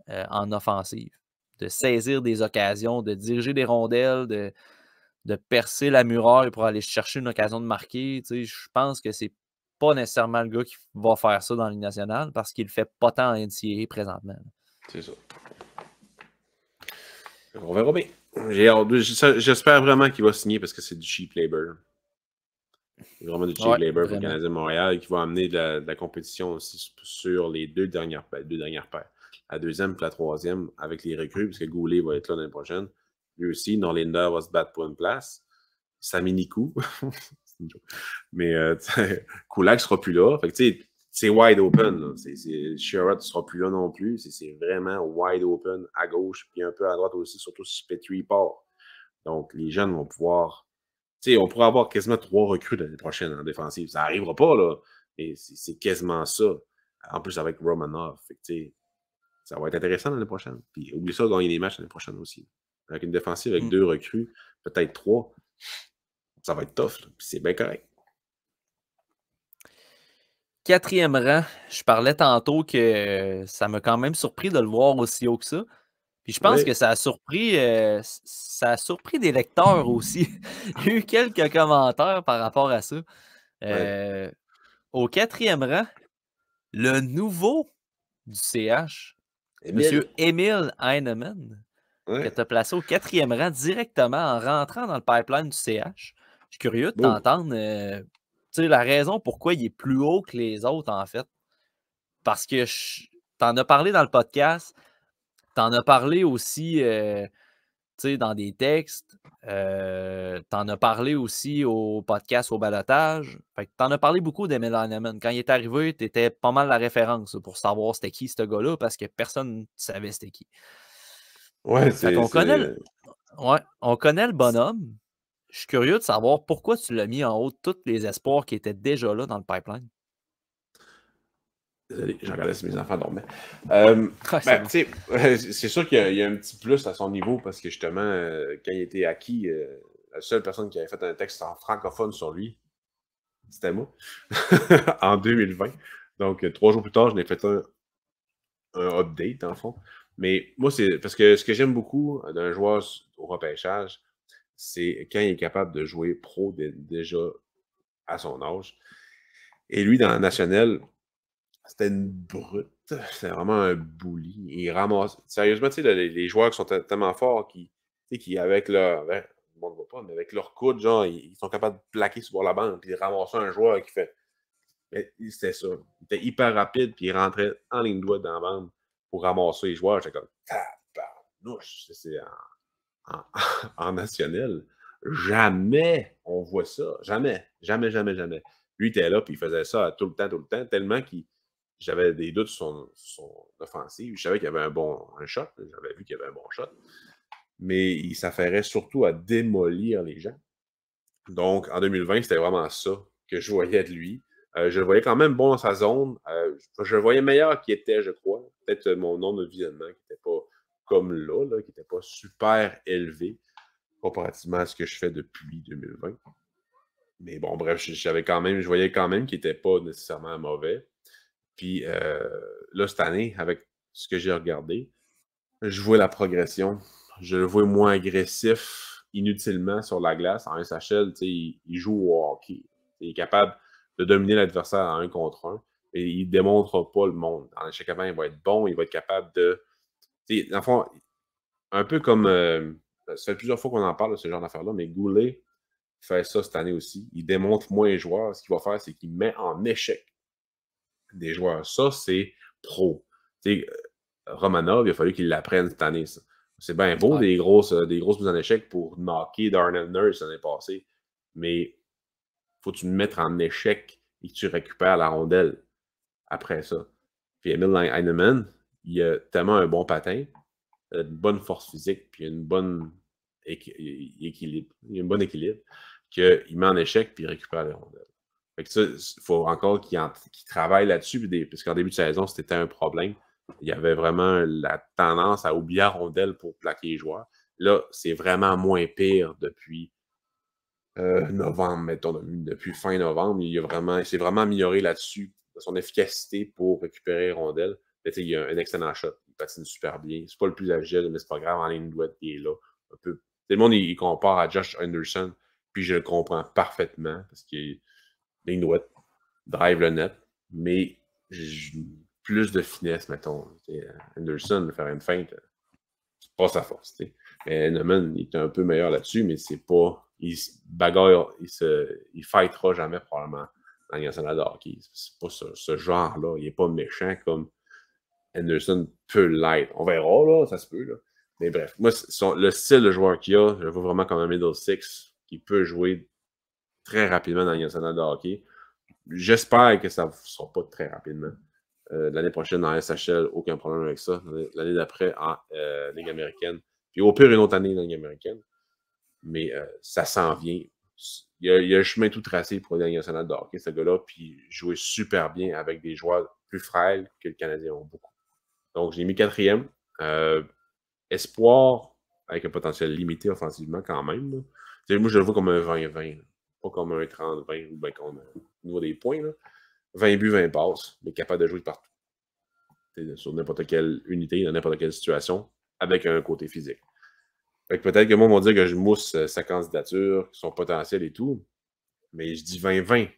en offensive, de saisir des occasions, de diriger des rondelles, de percer la muraille pour aller chercher une occasion de marquer. Je pense que c'est pas nécessairement le gars qui va faire ça dans la Ligue nationale parce qu'il le fait pas tant en NCAA présentement. C'est ça. On verra bien. J'espère vraiment qu'il va signer parce que c'est du cheap labor. C'est vraiment du cheap labor pour le Canadien de Montréal qui va amener de la compétition aussi sur les deux dernières paires. La deuxième et la troisième avec les recrues, parce que Goulet va être là l'année prochaine. Lui aussi, Norlinder va se battre pour une place. Sami Nikou. Mais Kulak sera plus là. Fait que, c'est wide open. Sherrod ne sera plus là non plus. C'est vraiment wide open à gauche, puis un peu à droite aussi, surtout si Petrie part. Donc, les jeunes vont pouvoir. On pourrait avoir quasiment 3 recrues l'année prochaine en défensive. Ça n'arrivera pas, là. Mais c'est quasiment ça. En plus, avec Romanov. Fait que, ça va être intéressant l'année prochaine. Puis, oublie ça, gagner des matchs l'année prochaine aussi. Avec une défensive avec 2 recrues, peut-être 3, ça va être tough. Puis, c'est bien correct. 4e rang, je parlais tantôt que ça m'a quand même surpris de le voir aussi haut que ça. Puis je pense que ça a surpris des lecteurs aussi. Il y a eu quelques commentaires par rapport à ça. Au 4e rang, le nouveau du CH, M. Émile Heinemann, que tu as placé au 4e rang directement en rentrant dans le pipeline du CH. Je suis curieux de t'entendre la raison pourquoi il est plus haut que les autres, en fait. Parce que t'en as parlé dans le podcast, t'en as parlé aussi dans des textes, t'en as parlé aussi au podcast au balotage. Fait que t'en as parlé beaucoup d'Emile Heinemann. Quand il est arrivé, t'étais pas mal la référence pour savoir c'était qui ce gars-là parce que personne ne savait c'était qui. Ouais, on connaît le bonhomme. Je suis curieux de savoir pourquoi tu l'as mis en haut de tous les espoirs qui étaient déjà là dans le pipeline. Désolé, j'en regardais si mes enfants dormaient. C'est sûr qu'il y a un petit plus à son niveau parce que justement, quand il était acquis, la seule personne qui avait fait un texte en francophone sur lui, c'était moi, en 2020. Donc, 3 jours plus tard, je n'ai fait un update, en fond. Mais moi, c'est parce que ce que j'aime beaucoup d'un joueur au repêchage, c'est quand il est capable de jouer pro déjà à son âge. Et lui, dans la nationale, c'était une brute. C'était vraiment un bully. Il ramasse. Sérieusement, tu sais, les joueurs qui sont tellement forts qui avec leur. Le monde ne voit pas, mais avec leur coude, genre, ils sont capables de plaquer sur la bande puis de ramasser un joueur qui fait. Mais c'était ça. Il était hyper rapide, puis il rentrait en ligne droite dans la bande pour ramasser les joueurs. J'étais comme tabarnouche. C'est en national. Jamais on voit ça. Jamais. Jamais, jamais, jamais. Lui, il était là, puis il faisait ça tout le temps, tellement que j'avais des doutes sur son offensive. Je savais qu'il avait un shot. J'avais vu qu'il avait un bon shot. Mais il s'affairait surtout à démolir les gens. Donc, en 2020, c'était vraiment ça que je voyais de lui. Je le voyais quand même bon dans sa zone. Je le voyais meilleur qu'il était, je crois. Peut-être mon nombre de visionnement qui n'était pas comme là, qui n'était pas super élevé comparativement à ce que je fais depuis 2020. Mais bon, bref, je voyais quand même qu'il n'était pas nécessairement mauvais. Puis là, cette année, avec ce que j'ai regardé, je vois la progression. Je le vois moins agressif inutilement sur la glace. En SHL, il joue au hockey. Il est capable de dominer l'adversaire en 1 contre 1. Et il ne démontre pas le monde. En échec avant, il va être bon. Il va être capable de... Dans le fond, un peu comme... ça fait plusieurs fois qu'on en parle de ce genre d'affaires-là, mais Goulet fait ça cette année aussi. Il démontre moins les joueurs. Ce qu'il va faire, c'est qu'il met en échec des joueurs. Ça, c'est pro. Romanov, il a fallu qu'il l'apprenne cette année, ça. C'est bien beau, des grosses mises en échec pour knocker Darnell Nurse l'année passée, mais faut que tu me mettes en échec et que tu récupères la rondelle après ça. Puis Emil Heinemann, il a tellement un bon patin, une bonne force physique, puis une bonne équilibre. Il a un bon équilibre qu'il met en échec puis il récupère les rondelles. Fait que ça, il faut encore qu'il travaille là-dessus, parce qu'en début de saison, c'était un problème. Il y avait vraiment la tendance à oublier la rondelle pour plaquer les joueurs. Là, c'est vraiment moins pire depuis novembre, mettons, depuis fin novembre. Il s'est vraiment amélioré là-dessus, son efficacité pour récupérer les rondelles. Mais, il y a un excellent shot. Il patine super bien. C'est pas le plus agile, mais c'est pas grave. En ligne droite, il est là. Un peu. Tout le monde, il compare à Josh Anderson, puis je le comprends parfaitement parce qu'il est ligne droite, drive le net, mais plus de finesse, mettons. Anderson, faire une feinte, c'est pas sa force. Mais Heinemann, il est un peu meilleur là-dessus, mais c'est pas. Il se bagarre, il fightera jamais probablement dans le national de hockey. C'est pas ce genre-là. Il est pas méchant comme Anderson peut l'être. On verra, là, ça se peut. Là. Mais bref, moi, le style de joueur qu'il a, je le vois vraiment comme un middle six qui peut jouer très rapidement dans le national de hockey. J'espère que ça ne sera pas très rapidement. L'année prochaine en SHL, aucun problème avec ça. L'année d'après en Ligue américaine. Puis au pire, une autre année dans la Ligue américaine. Mais ça s'en vient. Il y a un chemin tout tracé pour la Ligue nationale de hockey, ce gars-là. Puis jouer super bien avec des joueurs plus frêles que le Canadien ont beaucoup. Donc, j'ai mis 4e. Espoir, avec un potentiel limité offensivement quand même. Moi, je le vois comme un 20-20. Pas comme un 30-20 ou bien comme au niveau des points. Là. 20 buts, 20 passes, mais capable de jouer partout. Sur n'importe quelle unité, dans n'importe quelle situation, avec un côté physique. Fait que peut-être que moi, on va dire que je mousse sa candidature, son potentiel et tout, mais je dis 20-20.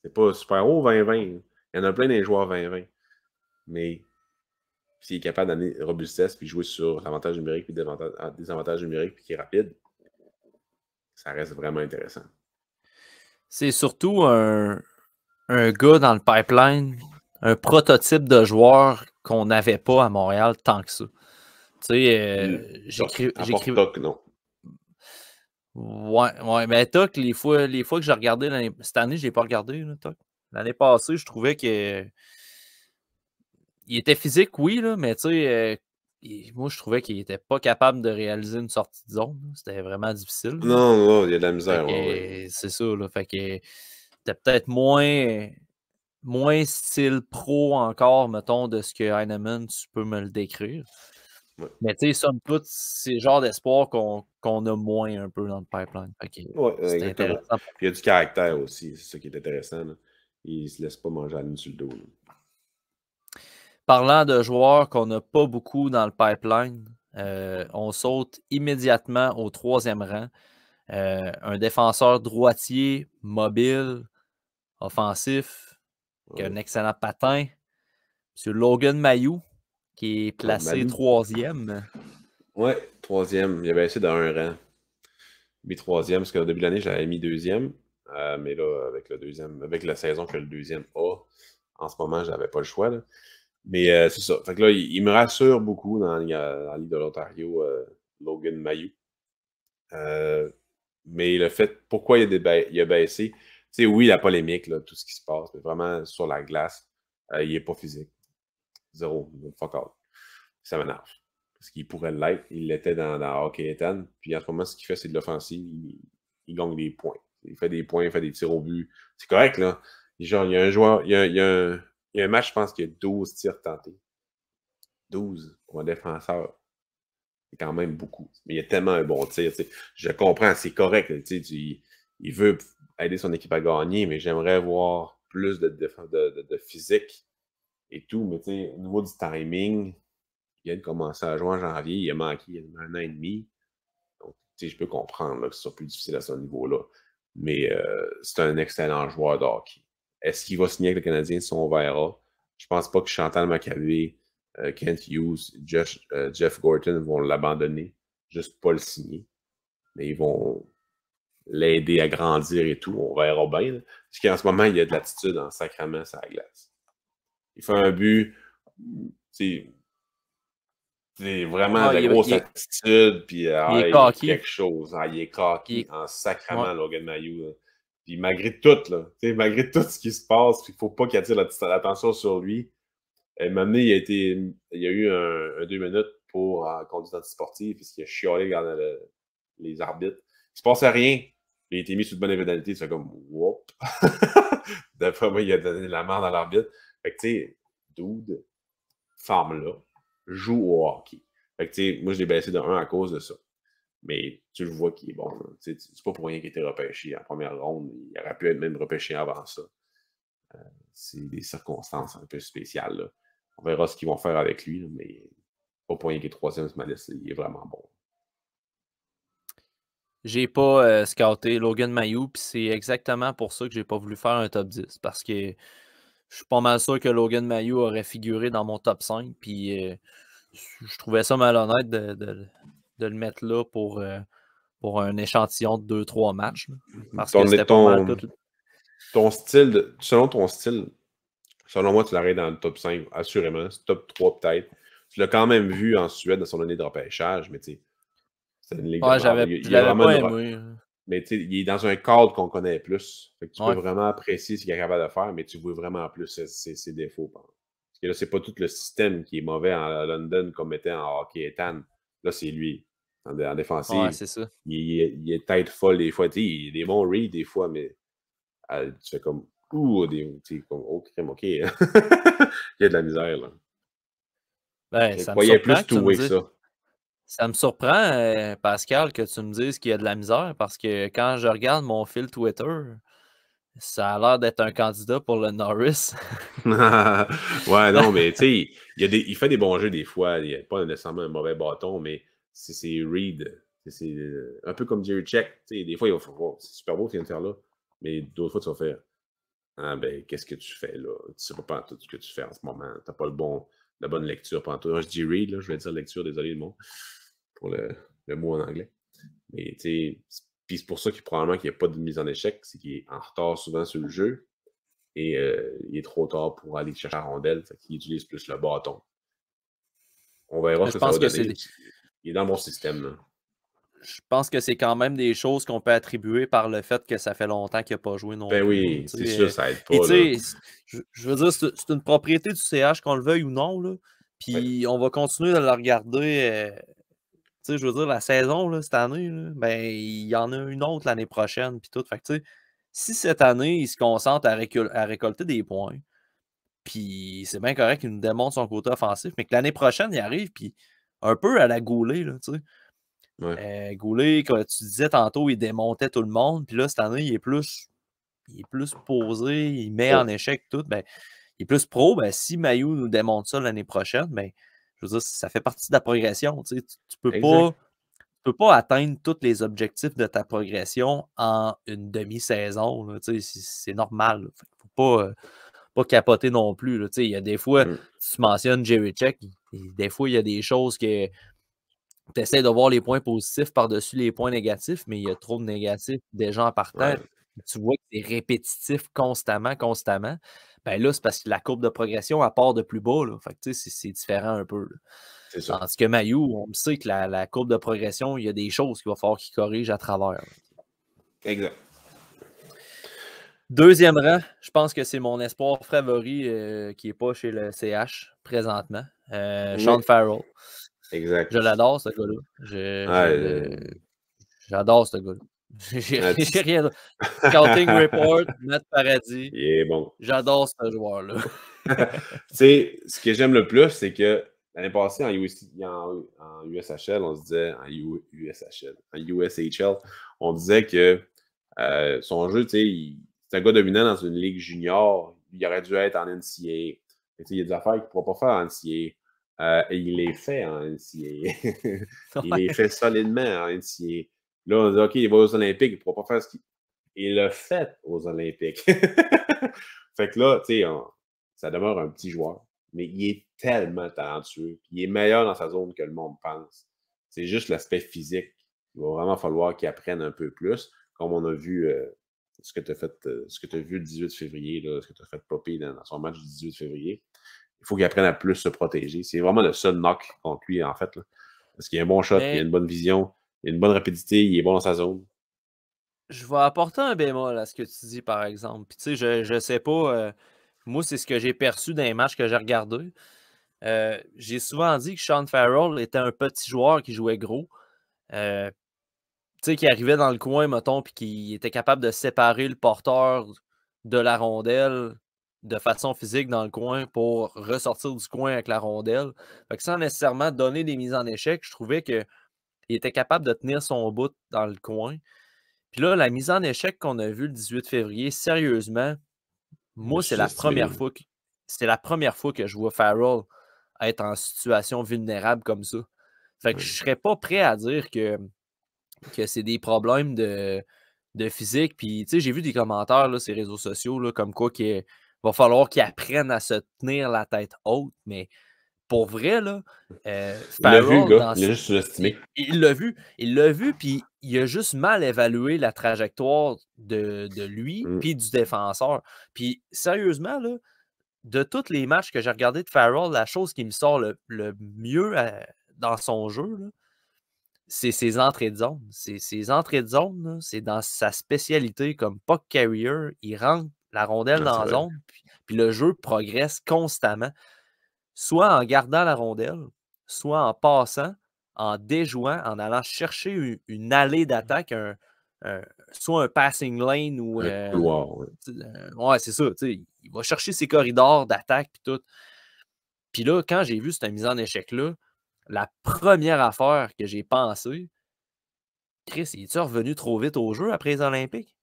C'est pas super haut, 20-20. Il y en a plein des joueurs 20-20. Mais s'il est capable d'amener robustesse puis jouer sur l'avantage numérique puis désavantage numérique puis qui est rapide, ça reste vraiment intéressant. C'est surtout un gars dans le pipeline, un prototype de joueur qu'on n'avait pas à Montréal tant que ça. Tu sais, j'écris. Toc, non. Ouais, mais Toc, les fois que j'ai regardé cette année, je ne l'ai pas regardé, là, Toc. L'année passée, je trouvais que. Il était physique, oui, là, mais tu sais, moi, je trouvais qu'il n'était pas capable de réaliser une sortie de zone. C'était vraiment difficile. Non, il y a de la misère. Ouais. C'est ça, là. Fait que c'était peut-être moins style pro encore, mettons, de ce que Heinemann, tu peux me le décrire. Ouais. Mais tu sais, somme toute, c'est le genre d'espoir qu'on a moins un peu dans le pipeline. C'est intéressant. Puis il y a du caractère aussi, c'est ça qui est intéressant. Là. Il ne se laisse pas manger à l'une sur le dos. Là. Parlant de joueurs qu'on n'a pas beaucoup dans le pipeline, on saute immédiatement au 3e rang. Un défenseur droitier, mobile, offensif, qui a un excellent patin. M. Logan Mayou, qui est placé 3e. Ouais, 3e. Il avait essayé dans un rang. Mis 3e, parce qu'au début de l'année, j'avais mis 2e. Mais là, avec la saison que le 2e a, en ce moment, j'avais pas le choix. Là. Mais c'est ça. Fait que là, il me rassure beaucoup dans la Ligue de l'Ontario, Logan Mayou. Mais le fait, pourquoi il a baissé, tu sais, oui, la polémique, là, tout ce qui se passe, mais vraiment sur la glace, il n'est pas physique. Zéro, fuck all. Ça m'énerve. Parce qu'il pourrait l'être. Il l'était dans Hockey Ethan. Puis en ce moment, ce qu'il fait, c'est de l'offensive. Il gagne des points. Il fait des points, il fait des tirs au but. C'est correct, là. Genre, il y a un joueur, il y a un match, je pense qu'il y a 12 tirs tentés. 12 pour un défenseur. C'est quand même beaucoup. Mais il y a tellement un bon tir. T'sais. Je comprends, c'est correct. Il veut aider son équipe à gagner, mais j'aimerais voir plus de physique et tout. Mais au niveau du timing, il vient de commencer à jouer en janvier. Il a manqué il y a un an et demi. Donc, je peux comprendre là, que ce soit plus difficile à ce niveau-là. Mais c'est un excellent joueur de hockey. Est-ce qu'il va signer avec le Canadien? Si on verra. Je pense pas que Chantal Maccabi, Kent Hughes, Jeff Gorton vont l'abandonner, juste pas le signer. Mais ils vont l'aider à grandir et tout. On verra bien. Là. Parce qu'en ce moment, il y a de l'attitude en sacrament sur la glace. Il fait un but, c'est vraiment de Ah, la grosse attitude, puis il est il y a cocky. quelque chose. Il est cocky en Ouais. sacrament, Logan Mayou. Là. Puis malgré tout, là, malgré tout ce qui se passe, il ne faut pas qu'il attire l'attention sur lui. Maintenant, il y a eu un 2 minutes pour conduite antisportive, puisqu'il a chialé les arbitres. Il ne se passait rien. Il a été mis sous de bonne éventualité. C'est comme, whoop. D'après moi, il a donné la main à l'arbitre. Fait que, tu sais, dude, forme-là, joue au hockey. Fait que, moi, je l'ai baissé de 1 à cause de ça. Mais tu le vois qu'il est bon. C'est pas pour rien qu'il a été repêché en première ronde. Il aurait pu être même repêché avant ça. C'est des circonstances un peu spéciales. Là. On verra ce qu'ils vont faire avec lui, là, mais pas pour rien qu'il est troisième sur ma liste. Il est vraiment bon. J'ai pas scouté Logan Mayou, puis c'est exactement pour ça que j'ai pas voulu faire un top 10. Parce que je suis pas mal sûr que Logan Mayou aurait figuré dans mon top 5. Puis je trouvais ça malhonnête de le mettre là pour un échantillon de 2-3 matchs. Là, parce que c'était pas mal tout. Ton style, selon ton style, selon moi, tu l'arrêtes dans le top 5, assurément. Top 3 peut-être. Tu l'as quand même vu en Suède dans son année de repêchage, mais tu sais, c'est une ligue de Ouais, marde. je Il y a l'avais vraiment pas une. aimé. Mais tu sais, il est dans un cadre qu'on connaît plus. Fait que tu peux Ouais. vraiment apprécier ce qu'il est capable de faire, mais tu vois vraiment plus ses défauts. Parce que là, c'est pas tout le système qui est mauvais à London comme était en hockey Ethan. Là, c'est lui. En Ouais, défensive, c'est ça. il est tête folle des fois. Tu sais, il a des bons reads des fois, mais tu fais comme ouh, comme oh, crème, OK. Il y a de la misère, là. Ben, Je ça me croyais surprend plus que tu me tout que dises. ça. Ça me surprend, Pascal, que tu me dises qu'il y a de la misère parce que quand je regarde mon fil Twitter, ça a l'air d'être un candidat pour le Norris. Ouais, non, mais tu sais, il fait des bons jeux des fois. Il n'a pas nécessairement un mauvais bâton, mais c'est ses reads. C'est un peu comme Jerry Check. Tu sais, des fois, il va faire oh, c'est super beau ce qu'il vient de faire là. Mais d'autres fois, tu vas faire ah ben, qu'est-ce que tu fais là? Tu sais pas tout ce que tu fais en ce moment. Tu n'as pas la bonne lecture pendant tout. Je dis read, là, je vais dire lecture, désolé le mot, pour le mot en anglais. Mais tu sais, puis c'est pour ça qu'il probablement qu'il n'y a pas de mise en échec, c'est qu'il est en retard souvent sur le jeu. Et il est trop tard pour aller chercher la rondelle. Fait qu'il utilise plus le bâton. On verra Mais ce que ça va donner. Il est dans mon système. Là. je pense que c'est quand même des choses qu'on peut attribuer par le fait que ça fait longtemps qu'il n'a pas joué non Ben plus. oui, c'est sûr, ça aide Puis pas. Là. tu sais, je veux dire, c'est une propriété du CH, qu'on le veuille ou non. Là. Ouais. Puis on va continuer de le regarder. Tu sais, je veux dire, la saison, là, cette année, là, ben, il y en a une autre l'année prochaine, puis tout. Fait que, tu sais, si cette année, il se concentre à récolter des points, puis c'est bien correct qu'il nous démontre son côté offensif, mais que l'année prochaine, il arrive, puis un peu à la Goulet, là, tu sais. Ouais. Goulet, comme tu disais tantôt, il démontait tout le monde, puis là, cette année, il est plus posé, il met en Pro. échec tout, ben, il est plus pro, ben, si Mayu nous démontre ça l'année prochaine, ben, je veux dire, ça fait partie de la progression, tu sais, tu peux pas Exact. atteindre tous les objectifs de ta progression en une demi-saison. Là, c'est normal. Il ne faut pas capoter non plus. Là, il y a des fois, Mm. tu mentionnes Jerry Check, des fois, il y a des choses que tu essaies de voir les points positifs par-dessus les points négatifs, mais il y a trop de négatifs déjà en partant. Ouais. Tu vois que c'est répétitif constamment, constamment. Ben là, c'est parce que la courbe de progression, elle part de plus bas. Là. Fait que, c'est différent un peu. Là. C'est ça. Tandis que Mayu, on sait que la courbe de progression, il y a des choses qu'il va falloir qu'il corrige à travers. Exact. Deuxième rang, je pense que c'est mon espoir favori qui n'est pas chez le CH présentement. Sean Farrell. Exact. Je l'adore, ce gars-là. J'adore ce gars-là. J'ai rien d'autre. Scouting Report, Matt Paradis. Il est bon. J'adore ce joueur-là. Ce que j'aime le plus, c'est que l'année passée, en USHL, on se disait, en USHL, on disait que son jeu, c'est un gars dominant dans une ligue junior. Il aurait dû être en NCAA. Il y a des affaires qu'il ne pourra pas faire en NCAA. Et il les fait en NCAA. Il les fait solidement en NCAA. Là, on dit, OK, il va aux Olympiques, il ne pourra pas faire ce qu'il... Il l'a fait aux Olympiques. Fait que là, tu sais, ça demeure un petit joueur, mais il est tellement talentueux. Puis il est meilleur dans sa zone que le monde pense. C'est juste l'aspect physique. Il va vraiment falloir qu'il apprenne un peu plus, comme on a vu ce que tu as vu le 18 février, là, ce que tu as fait popper dans son match du 18 février. Il faut qu'il apprenne à plus se protéger. C'est vraiment le seul knock contre lui, en fait. Là. Parce qu'il a un bon shot, il a une bonne vision, il a une bonne rapidité, il est bon dans sa zone. Je vais apporter un bémol à ce que tu dis, par exemple. Puis, tu sais, je sais pas. Moi, c'est ce que j'ai perçu dans les matchs que j'ai regardés. J'ai souvent dit que Sean Farrell était un petit joueur qui jouait gros. Tu sais, qui arrivait dans le coin, mettons, puis qui était capable de séparer le porteur de la rondelle de façon physique dans le coin pour ressortir du coin avec la rondelle. Fait que sans nécessairement donner des mises en échec, je trouvais qu'il était capable de tenir son bout dans le coin. Puis là, la mise en échec qu'on a vue le 18 février, sérieusement, moi, c'est la première fois que je vois Farrell être en situation vulnérable comme ça. Fait que je serais pas prêt à dire que c'est des problèmes de physique. Puis, tu sais, j'ai vu des commentaires là, sur les réseaux sociaux, là, comme quoi qu'il va falloir qu'ils apprennent à se tenir la tête haute. Mais pour vrai, là, il l'a vu, le gars. Farrell, Il a juste sous-estimé. il l'a vu, puis il a juste mal évalué la trajectoire de lui puis du défenseur. Puis sérieusement, là, de tous les matchs que j'ai regardés de Farrell, la chose qui me sort le mieux dans son jeu, là, c'est ses entrées de zone. Ses entrées de zone, là, c'est dans sa spécialité comme puck carrier. Il rentre la rondelle dans la zone, puis le jeu progresse constamment, soit en gardant la rondelle, soit en passant, en déjouant, en allant chercher une allée d'attaque, soit un passing lane ou... un couloir, ouais, c'est ça. Il va chercher ses corridors d'attaque puis tout. Puis là, quand j'ai vu cette mise en échec-là, la première affaire que j'ai pensé, Chris, il est-tu revenu trop vite au jeu après les Olympiques?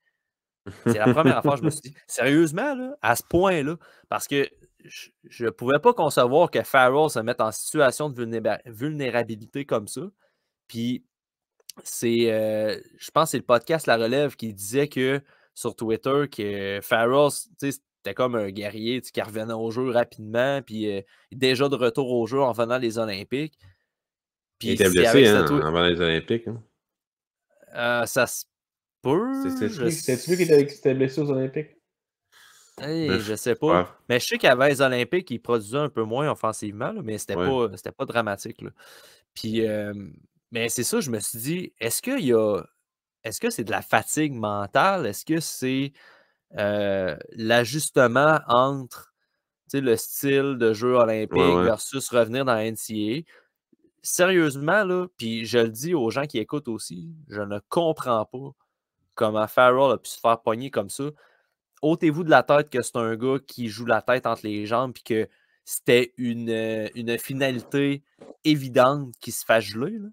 C'est la première affaire que je me suis dit. Sérieusement, là, à ce point-là, parce que je ne pouvais pas concevoir que Farrell se mette en situation de vulnérabilité comme ça. Puis, je pense que c'est le podcast La Relève qui disait que sur Twitter que Farrell, c'était comme un guerrier qui revenait au jeu rapidement, puis déjà de retour au jeu en venant des Olympiques. Puis, il était blessé avant les Olympiques. Hein? Ça se peut. C'était-tu lui qui était blessé aux Olympiques? Je sais pas. Ouais. Mais je sais qu'avant les Olympiques, il produisait un peu moins offensivement, là, mais c'était pas dramatique. Là. Puis, mais c'est ça, je me suis dit, est-ce que c'est de la fatigue mentale? Est-ce que c'est l'ajustement entre le style de jeu olympique versus revenir dans la NCAA? Sérieusement, là, puis je le dis aux gens qui écoutent aussi, je ne comprends pas comment Farrell a pu se faire pogner comme ça. Ôtez-vous de la tête que c'est un gars qui joue la tête entre les jambes et que c'était une finalité évidente qui se fasse geler. Là.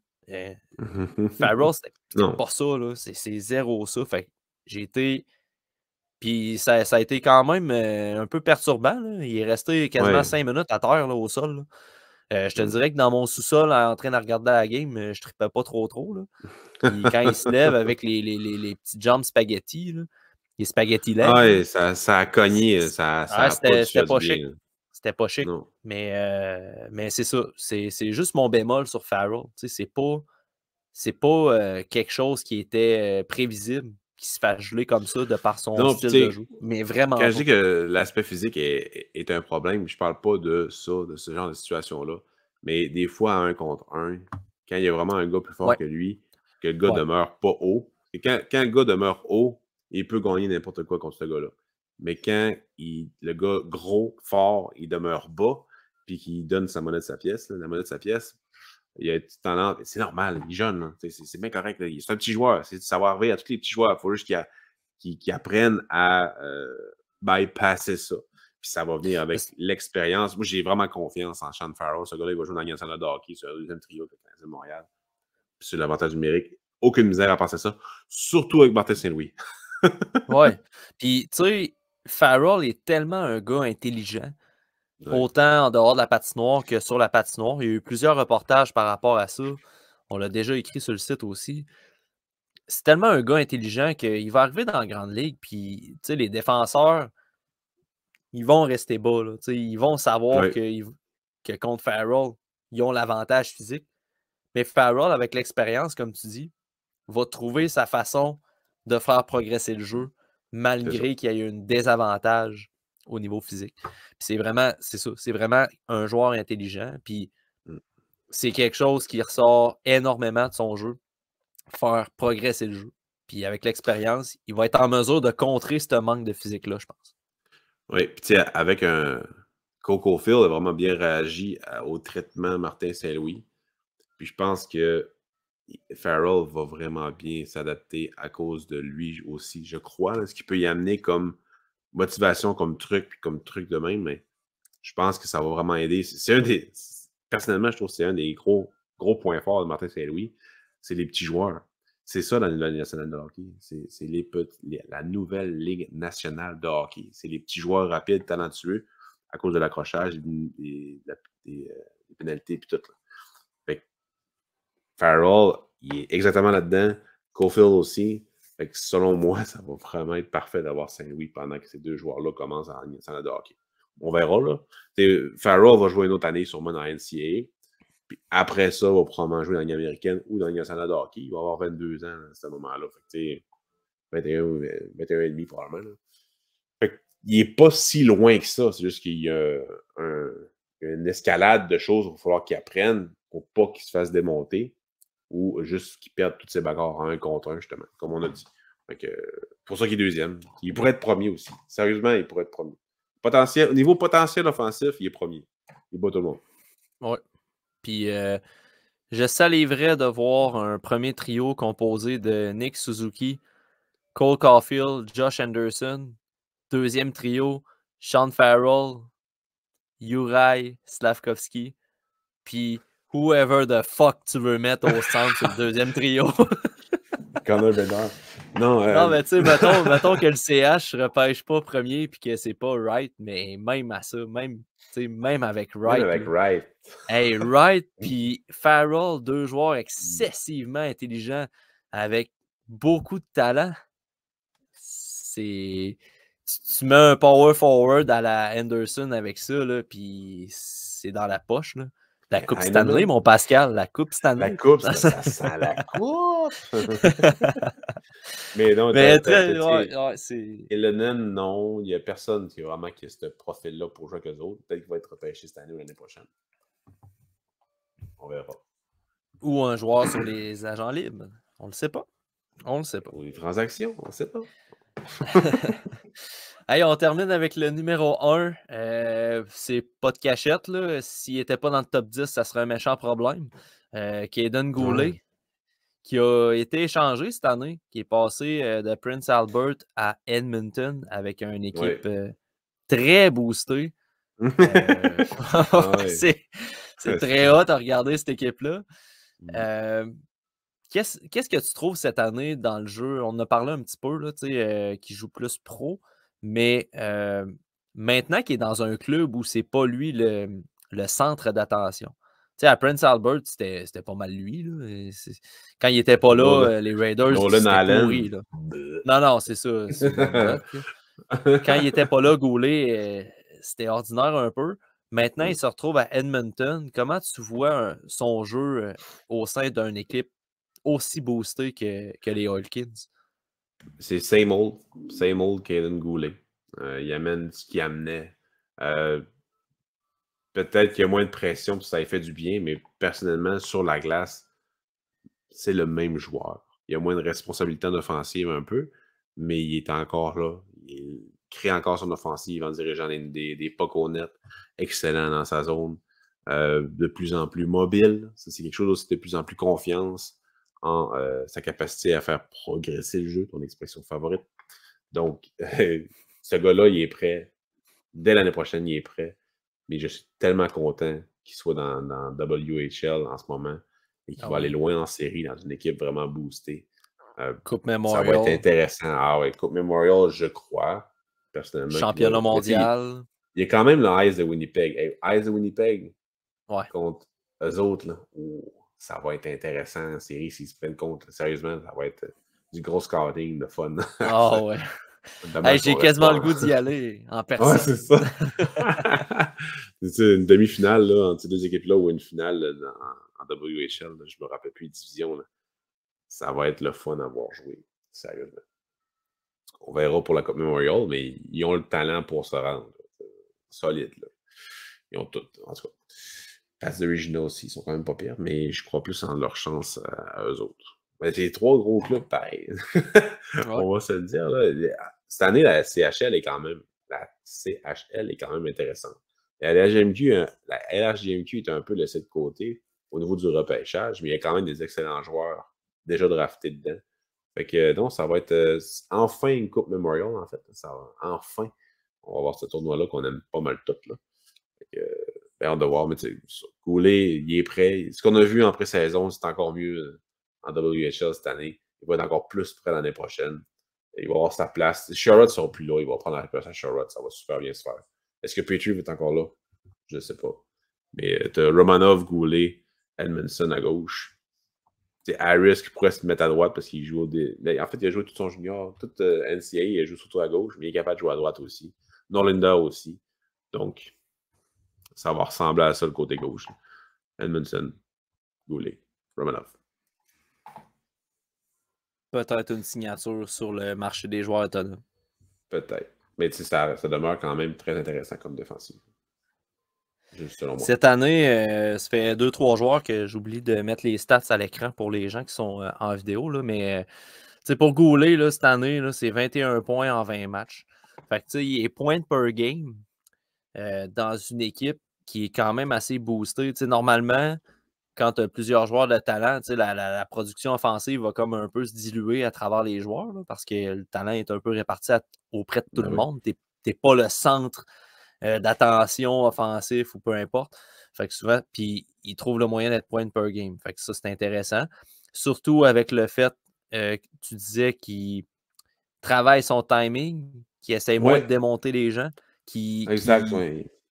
Farrell, c'était pas ça. C'est zéro ça. Fait que j'ai été... Puis ça a été quand même un peu perturbant. Là. Il est resté quasiment 5 minutes à terre là, au sol. Je te dirais que dans mon sous-sol, en train de regarder la game, je trippais pas trop. Là. Puis quand il se lève avec les petites jambes spaghetti, là, les spaghetti legs. Ouais, ça a cogné. C'était pas chic. C'était pas chic. Mais c'est ça. C'est juste mon bémol sur Farrell. C'est pas quelque chose qui était prévisible, qui se fait geler comme ça de par son style de jeu. Mais vraiment. Quand je dis que l'aspect physique est un problème, je parle pas de ça, de ce genre de situation-là. Mais des fois, à 1 contre 1, quand il y a vraiment un gars plus fort que lui, que le gars demeure pas haut, Et quand le gars demeure haut, il peut gagner n'importe quoi contre ce gars-là. Mais quand le gars gros, fort, il demeure bas, puis qu'il donne sa monnaie de sa pièce, là, la monnaie de sa pièce, il a tout talent. C'est normal, il est jeune. Là, c'est bien correct. C'est un petit joueur. Ça va arriver à tous les petits joueurs. Il faut juste qu'ils apprennent à bypasser ça. Puis ça va venir avec l'expérience. Moi, j'ai vraiment confiance en Sean Farrell. Ce gars-là, il va jouer dans le national de hockey sur le deuxième trio de de Montréal. Puis sur l'avantage numérique, aucune misère à penser ça. Surtout avec Martin Saint-Louis. Ouais. Puis, tu sais, Farrell est tellement un gars intelligent, autant en dehors de la patinoire que sur la patinoire. Il y a eu plusieurs reportages par rapport à ça. On l'a déjà écrit sur le site aussi. C'est tellement un gars intelligent qu'il va arriver dans la grande ligue, puis, tu sais, les défenseurs, ils vont rester bas, là. Tu sais, ils vont savoir que contre Farrell, ils ont l'avantage physique. Mais Farrell, avec l'expérience, comme tu dis, va trouver sa façon de faire progresser le jeu, malgré qu'il y ait un désavantage au niveau physique. Puis c'est ça, c'est vraiment un joueur intelligent. Puis c'est quelque chose qui ressort énormément de son jeu, faire progresser le jeu. Puis avec l'expérience, il va être en mesure de contrer ce manque de physique-là, je pense. Oui, puis tu sais, avec un Coco Phil a vraiment bien réagi au traitement Martin Saint-Louis. Puis je pense que Farrell va vraiment bien s'adapter à cause de lui aussi, je crois. Là, ce qu'il peut y amener comme motivation, comme truc, puis comme truc de même, mais je pense que ça va vraiment aider. Personnellement, je trouve que c'est un des gros points forts de Martin Saint-Louis, c'est les petits joueurs. C'est ça dans la Ligue nationale de hockey. C'est la nouvelle Ligue nationale de hockey. C'est les petits joueurs rapides, talentueux, à cause de l'accrochage, des pénalités et tout. Là. Fait que Farrell, il est exactement là-dedans. Cofield aussi. Fait que selon moi, ça va vraiment être parfait d'avoir Saint-Louis pendant que ces deux joueurs-là commencent en Ligue nationale de hockey. On verra, là. Farrell va jouer une autre année sûrement dans la NCAA. Puis après ça, il va probablement jouer dans la Ligue américaine ou dans la Ligue nationale de hockey. Il va avoir 22 ans à ce moment-là. Fait que, 21 et demi probablement. Là. Fait il n'est pas si loin que ça. C'est juste qu'il y a une escalade de choses qu'il va falloir qu'il apprenne pour pas qu'il se fasse démonter ou juste qu'il perde toutes ses bagarres en 1 contre 1, justement, comme on a dit. Fait que, pour ça qu'il est deuxième. Il pourrait être premier aussi. Sérieusement, il pourrait être premier. Au niveau potentiel offensif, il est premier. Il bat tout le monde. Oui. Puis je saliverais de voir un premier trio composé de Nick Suzuki, Cole Caulfield, Josh Anderson. Deuxième trio, Sean Farrell, Juraj Slavkovski. Puis whoever the fuck tu veux mettre au centre sur le deuxième trio. Connor Bedard. Non, mais tu sais, mettons que le CH ne repêche pas premier puis que c'est pas Wright, mais même à ça, même avec Wright. Même avec Wright. Hey, Wright puis Farrell, deux joueurs excessivement intelligents avec beaucoup de talent. Tu mets un power forward à la Anderson avec ça, là, puis c'est dans la poche. Là. La Coupe Stanley, mon Pascal, la Coupe Stanley. La Coupe, ça sent la Coupe! Mais non, Elenon, non, il n'y a personne qui a ce profil-là pour jouer avec eux autres. Peut-être qu'il va être repêché cette année ou l'année prochaine. On verra. Ou un joueur sur les agents libres. On le sait pas. On le sait pas. Ou les transactions, on ne sait pas. Hey, on termine avec le numéro 1. C'est pas de cachette. S'il n'était pas dans le top 10, ça serait un méchant problème. Kaden Goulet, qui a été échangé cette année, qui est passé de Prince Albert à Edmonton avec une équipe très boostée. C'est très hot à regarder cette équipe-là. Qu'est-ce que tu trouves cette année dans le jeu? On en a parlé un petit peu, là, qui joue plus pro, mais maintenant qu'il est dans un club où c'est pas lui le centre d'attention. À Prince Albert, c'était pas mal lui. Là. Quand il était pas là, les Raiders, c'était pourri. Là. Non, c'est ça. Quand il était pas là, Goulet, c'était ordinaire un peu. Maintenant, il se retrouve à Edmonton. Comment tu vois son jeu au sein d'une équipe aussi boostée que les Hawkins? C'est same old Kaden Goulet. Il amène ce qu'il amenait. Peut-être qu'il y a moins de pression, puis ça lui fait du bien, mais personnellement, sur la glace, c'est le même joueur. Il a moins de responsabilité en offensive un peu, mais il est encore là. Il crée encore son offensive en dirigeant des pucks au net. Excellent dans sa zone. De plus en plus mobile. Ça, c'est quelque chose aussi de plus en plus confiance en sa capacité à faire progresser le jeu, ton expression favorite. Donc, ce gars-là, il est prêt. Dès l'année prochaine, il est prêt. Mais je suis tellement content qu'il soit dans WHL en ce moment et qu'il va aller loin en série dans une équipe vraiment boostée. Coupe Ça va être Memorial. intéressant. Ah ouais, Coupe Memorial, je crois, personnellement. Championnat mondial. Il y a quand même le Ice de Winnipeg. Hey, Ice de Winnipeg Ouais. contre eux autres, là, ça va être intéressant en série s'ils se prennent compte. Sérieusement, ça va être du gros scouting, de fun. Ah ouais. Hey, j'ai quasiment le goût d'y aller en personne. Ouais, c'est ça. C'est une demi-finale là, entre ces deux équipes-là ou une finale là, en WHL. Là, je me rappelle plus les divisions. Là. Ça va être le fun à voir jouer. Sérieusement. On verra pour la Coupe Memorial, mais ils ont le talent pour se rendre. Là. Solide. Là. Ils ont tout. En tout cas. Pass de Regional aussi, ils sont quand même pas pires, mais je crois plus en leur chance à eux autres. Mais les trois gros clubs, pareil. On va se le dire. Là. Cette année, la CHL est quand même intéressante. La LHJMQ est un peu laissée de côté au niveau du repêchage, mais il y a quand même des excellents joueurs déjà draftés dedans. Fait que non, ça va être enfin une Coupe Memorial, en fait. Enfin, on va voir ce tournoi-là qu'on aime pas mal tout. Là. Fait que, hâte de voir, mais tu sais, Goulet, il est prêt. Ce qu'on a vu en pré-saison, c'est encore mieux en WHL cette année. Il va être encore plus prêt l'année prochaine. Il va avoir sa place. Sherrod ne sera plus là. Il va prendre la place à Sherrod. Ça va super bien se faire. Est-ce que Petrie va être encore là? Je ne sais pas. Mais tu as Romanov, Goulet, Edmondson à gauche. C'est Harris qui pourrait se mettre à droite parce qu'il joue en fait, il a joué tout son junior, tout NCAA, il joue surtout à gauche, mais il est capable de jouer à droite aussi. Norlinder aussi. Donc, ça va ressembler à ça le côté gauche. Edmondson, Goulet, Romanov. Peut-être une signature sur le marché des joueurs autonomes. Peut-être. Mais ça demeure quand même très intéressant comme défensive. Juste selon moi. Cette année, ça fait 2-3 joueurs que j'oublie de mettre les stats à l'écran pour les gens qui sont en vidéo. Là, mais pour Goulet, là, cette année, là, c'est 21 points en 20 matchs. Fait que, il est point per game dans une équipe qui est quand même assez boostée. Normalement, quand tu as plusieurs joueurs de talent, la production offensive va comme un peu se diluer à travers les joueurs là, parce que le talent est un peu réparti auprès de tout le monde. Tu n'es pas le centre d'attention offensif ou peu importe. Fait que souvent, puis il trouve le moyen d'être point per game. Fait que ça, c'est intéressant. Surtout avec le fait que tu disais qu'il travaille son timing, qu'il essaie moins de démonter les gens, qui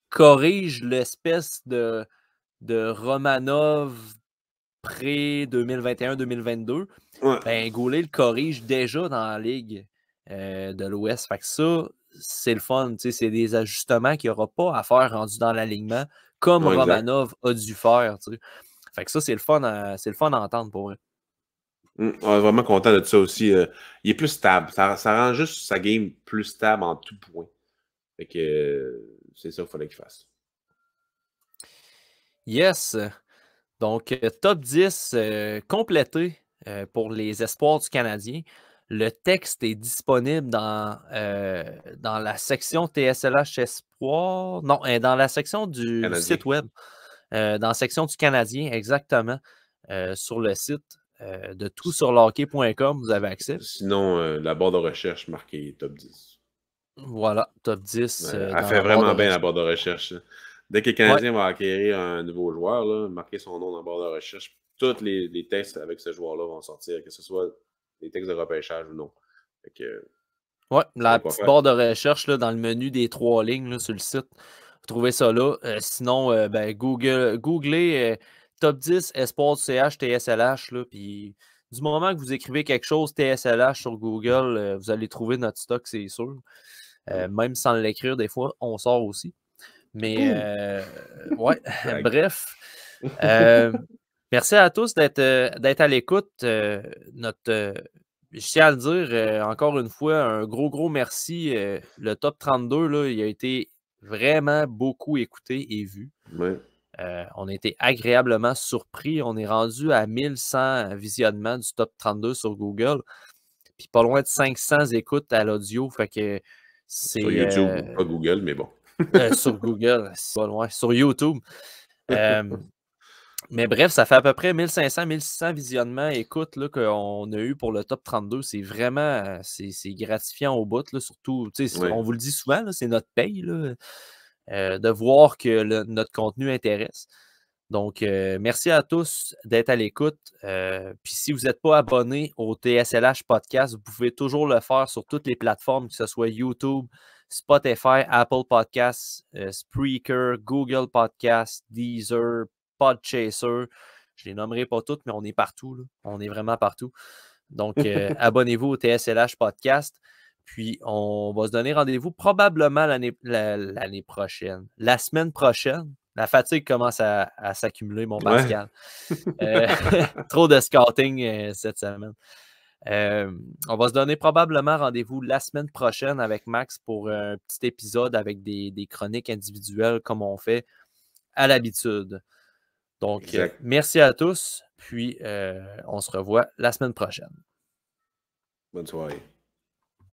corrige l'espèce de Romanov pré-2021-2022, ben Goulet le corrige déjà dans la ligue de l'Ouest. Fait que ça, c'est le fun. C'est des ajustements qu'il n'y aura pas à faire rendu dans l'alignement, comme Romanov a dû faire. T'sais. Fait que ça, c'est le fun à entendre pour vrai. On est vraiment content de ça aussi. Il est plus stable. Ça rend juste sa game plus stable en tout point. Fait que c'est ça qu'il fallait qu'il fasse. Yes. Donc, top 10 complété pour les espoirs du Canadien. Le texte est disponible dans la section TSLH Espoir. Non, dans la section du site web. Dans la section du Canadien, exactement. Sur le site de toutsurlehockey.com, vous avez accès. Sinon, la barre de recherche marquée top 10. Voilà, top 10. Elle fait vraiment bien la barre de recherche. Dès que le Canadien va acquérir un nouveau joueur, là, marquer son nom dans la barre de recherche, tous les textes avec ce joueur-là vont sortir, que ce soit des textes de repêchage ou non. Oui, la petite barre de recherche là, dans le menu des 3 lignes là, sur le site. Vous trouvez ça là. Sinon, googlez top 10 Espoir du CH TSLH. Puis du moment que vous écrivez quelque chose TSLH sur Google, vous allez trouver notre stock, c'est sûr. Même sans l'écrire, des fois, on sort aussi. Mais ouais, bref. Merci à tous d'être à l'écoute. Je tiens à le dire encore une fois, un gros merci. Le top 32, là, il a été vraiment beaucoup écouté et vu. Ouais. On a été agréablement surpris. On est rendu à 1100 visionnements du top 32 sur Google. Puis pas loin de 500 écoutes à l'audio. Fait que c'est. Sur YouTube, pas Google, mais bon. Sur Google, c'est pas loin. Sur YouTube. Mais bref, ça fait à peu près 1500-1600 visionnements, écoute, qu'on a eu pour le top 32. C'est vraiment c'est gratifiant au bout, là, surtout, Oui. on vous le dit souvent, là, c'est notre paye là, de voir que notre contenu intéresse. Donc, merci à tous d'être à l'écoute. Puis si vous n'êtes pas abonné au TSLH Podcast, vous pouvez toujours le faire sur toutes les plateformes, que ce soit YouTube, Spotify, Apple Podcasts, Spreaker, Google Podcasts, Deezer, Podchaser. Je les nommerai pas toutes, mais on est partout. Là. On est vraiment partout. Donc, abonnez-vous au TSLH Podcast. Puis, on va se donner rendez-vous probablement l'année prochaine. La semaine prochaine. La fatigue commence à s'accumuler, mon Pascal. Trop de scouting cette semaine. On va se donner probablement rendez-vous la semaine prochaine avec Max pour un petit épisode avec des chroniques individuelles comme on fait à l'habitude. Donc, merci à tous. Puis, on se revoit la semaine prochaine. Bonne soirée.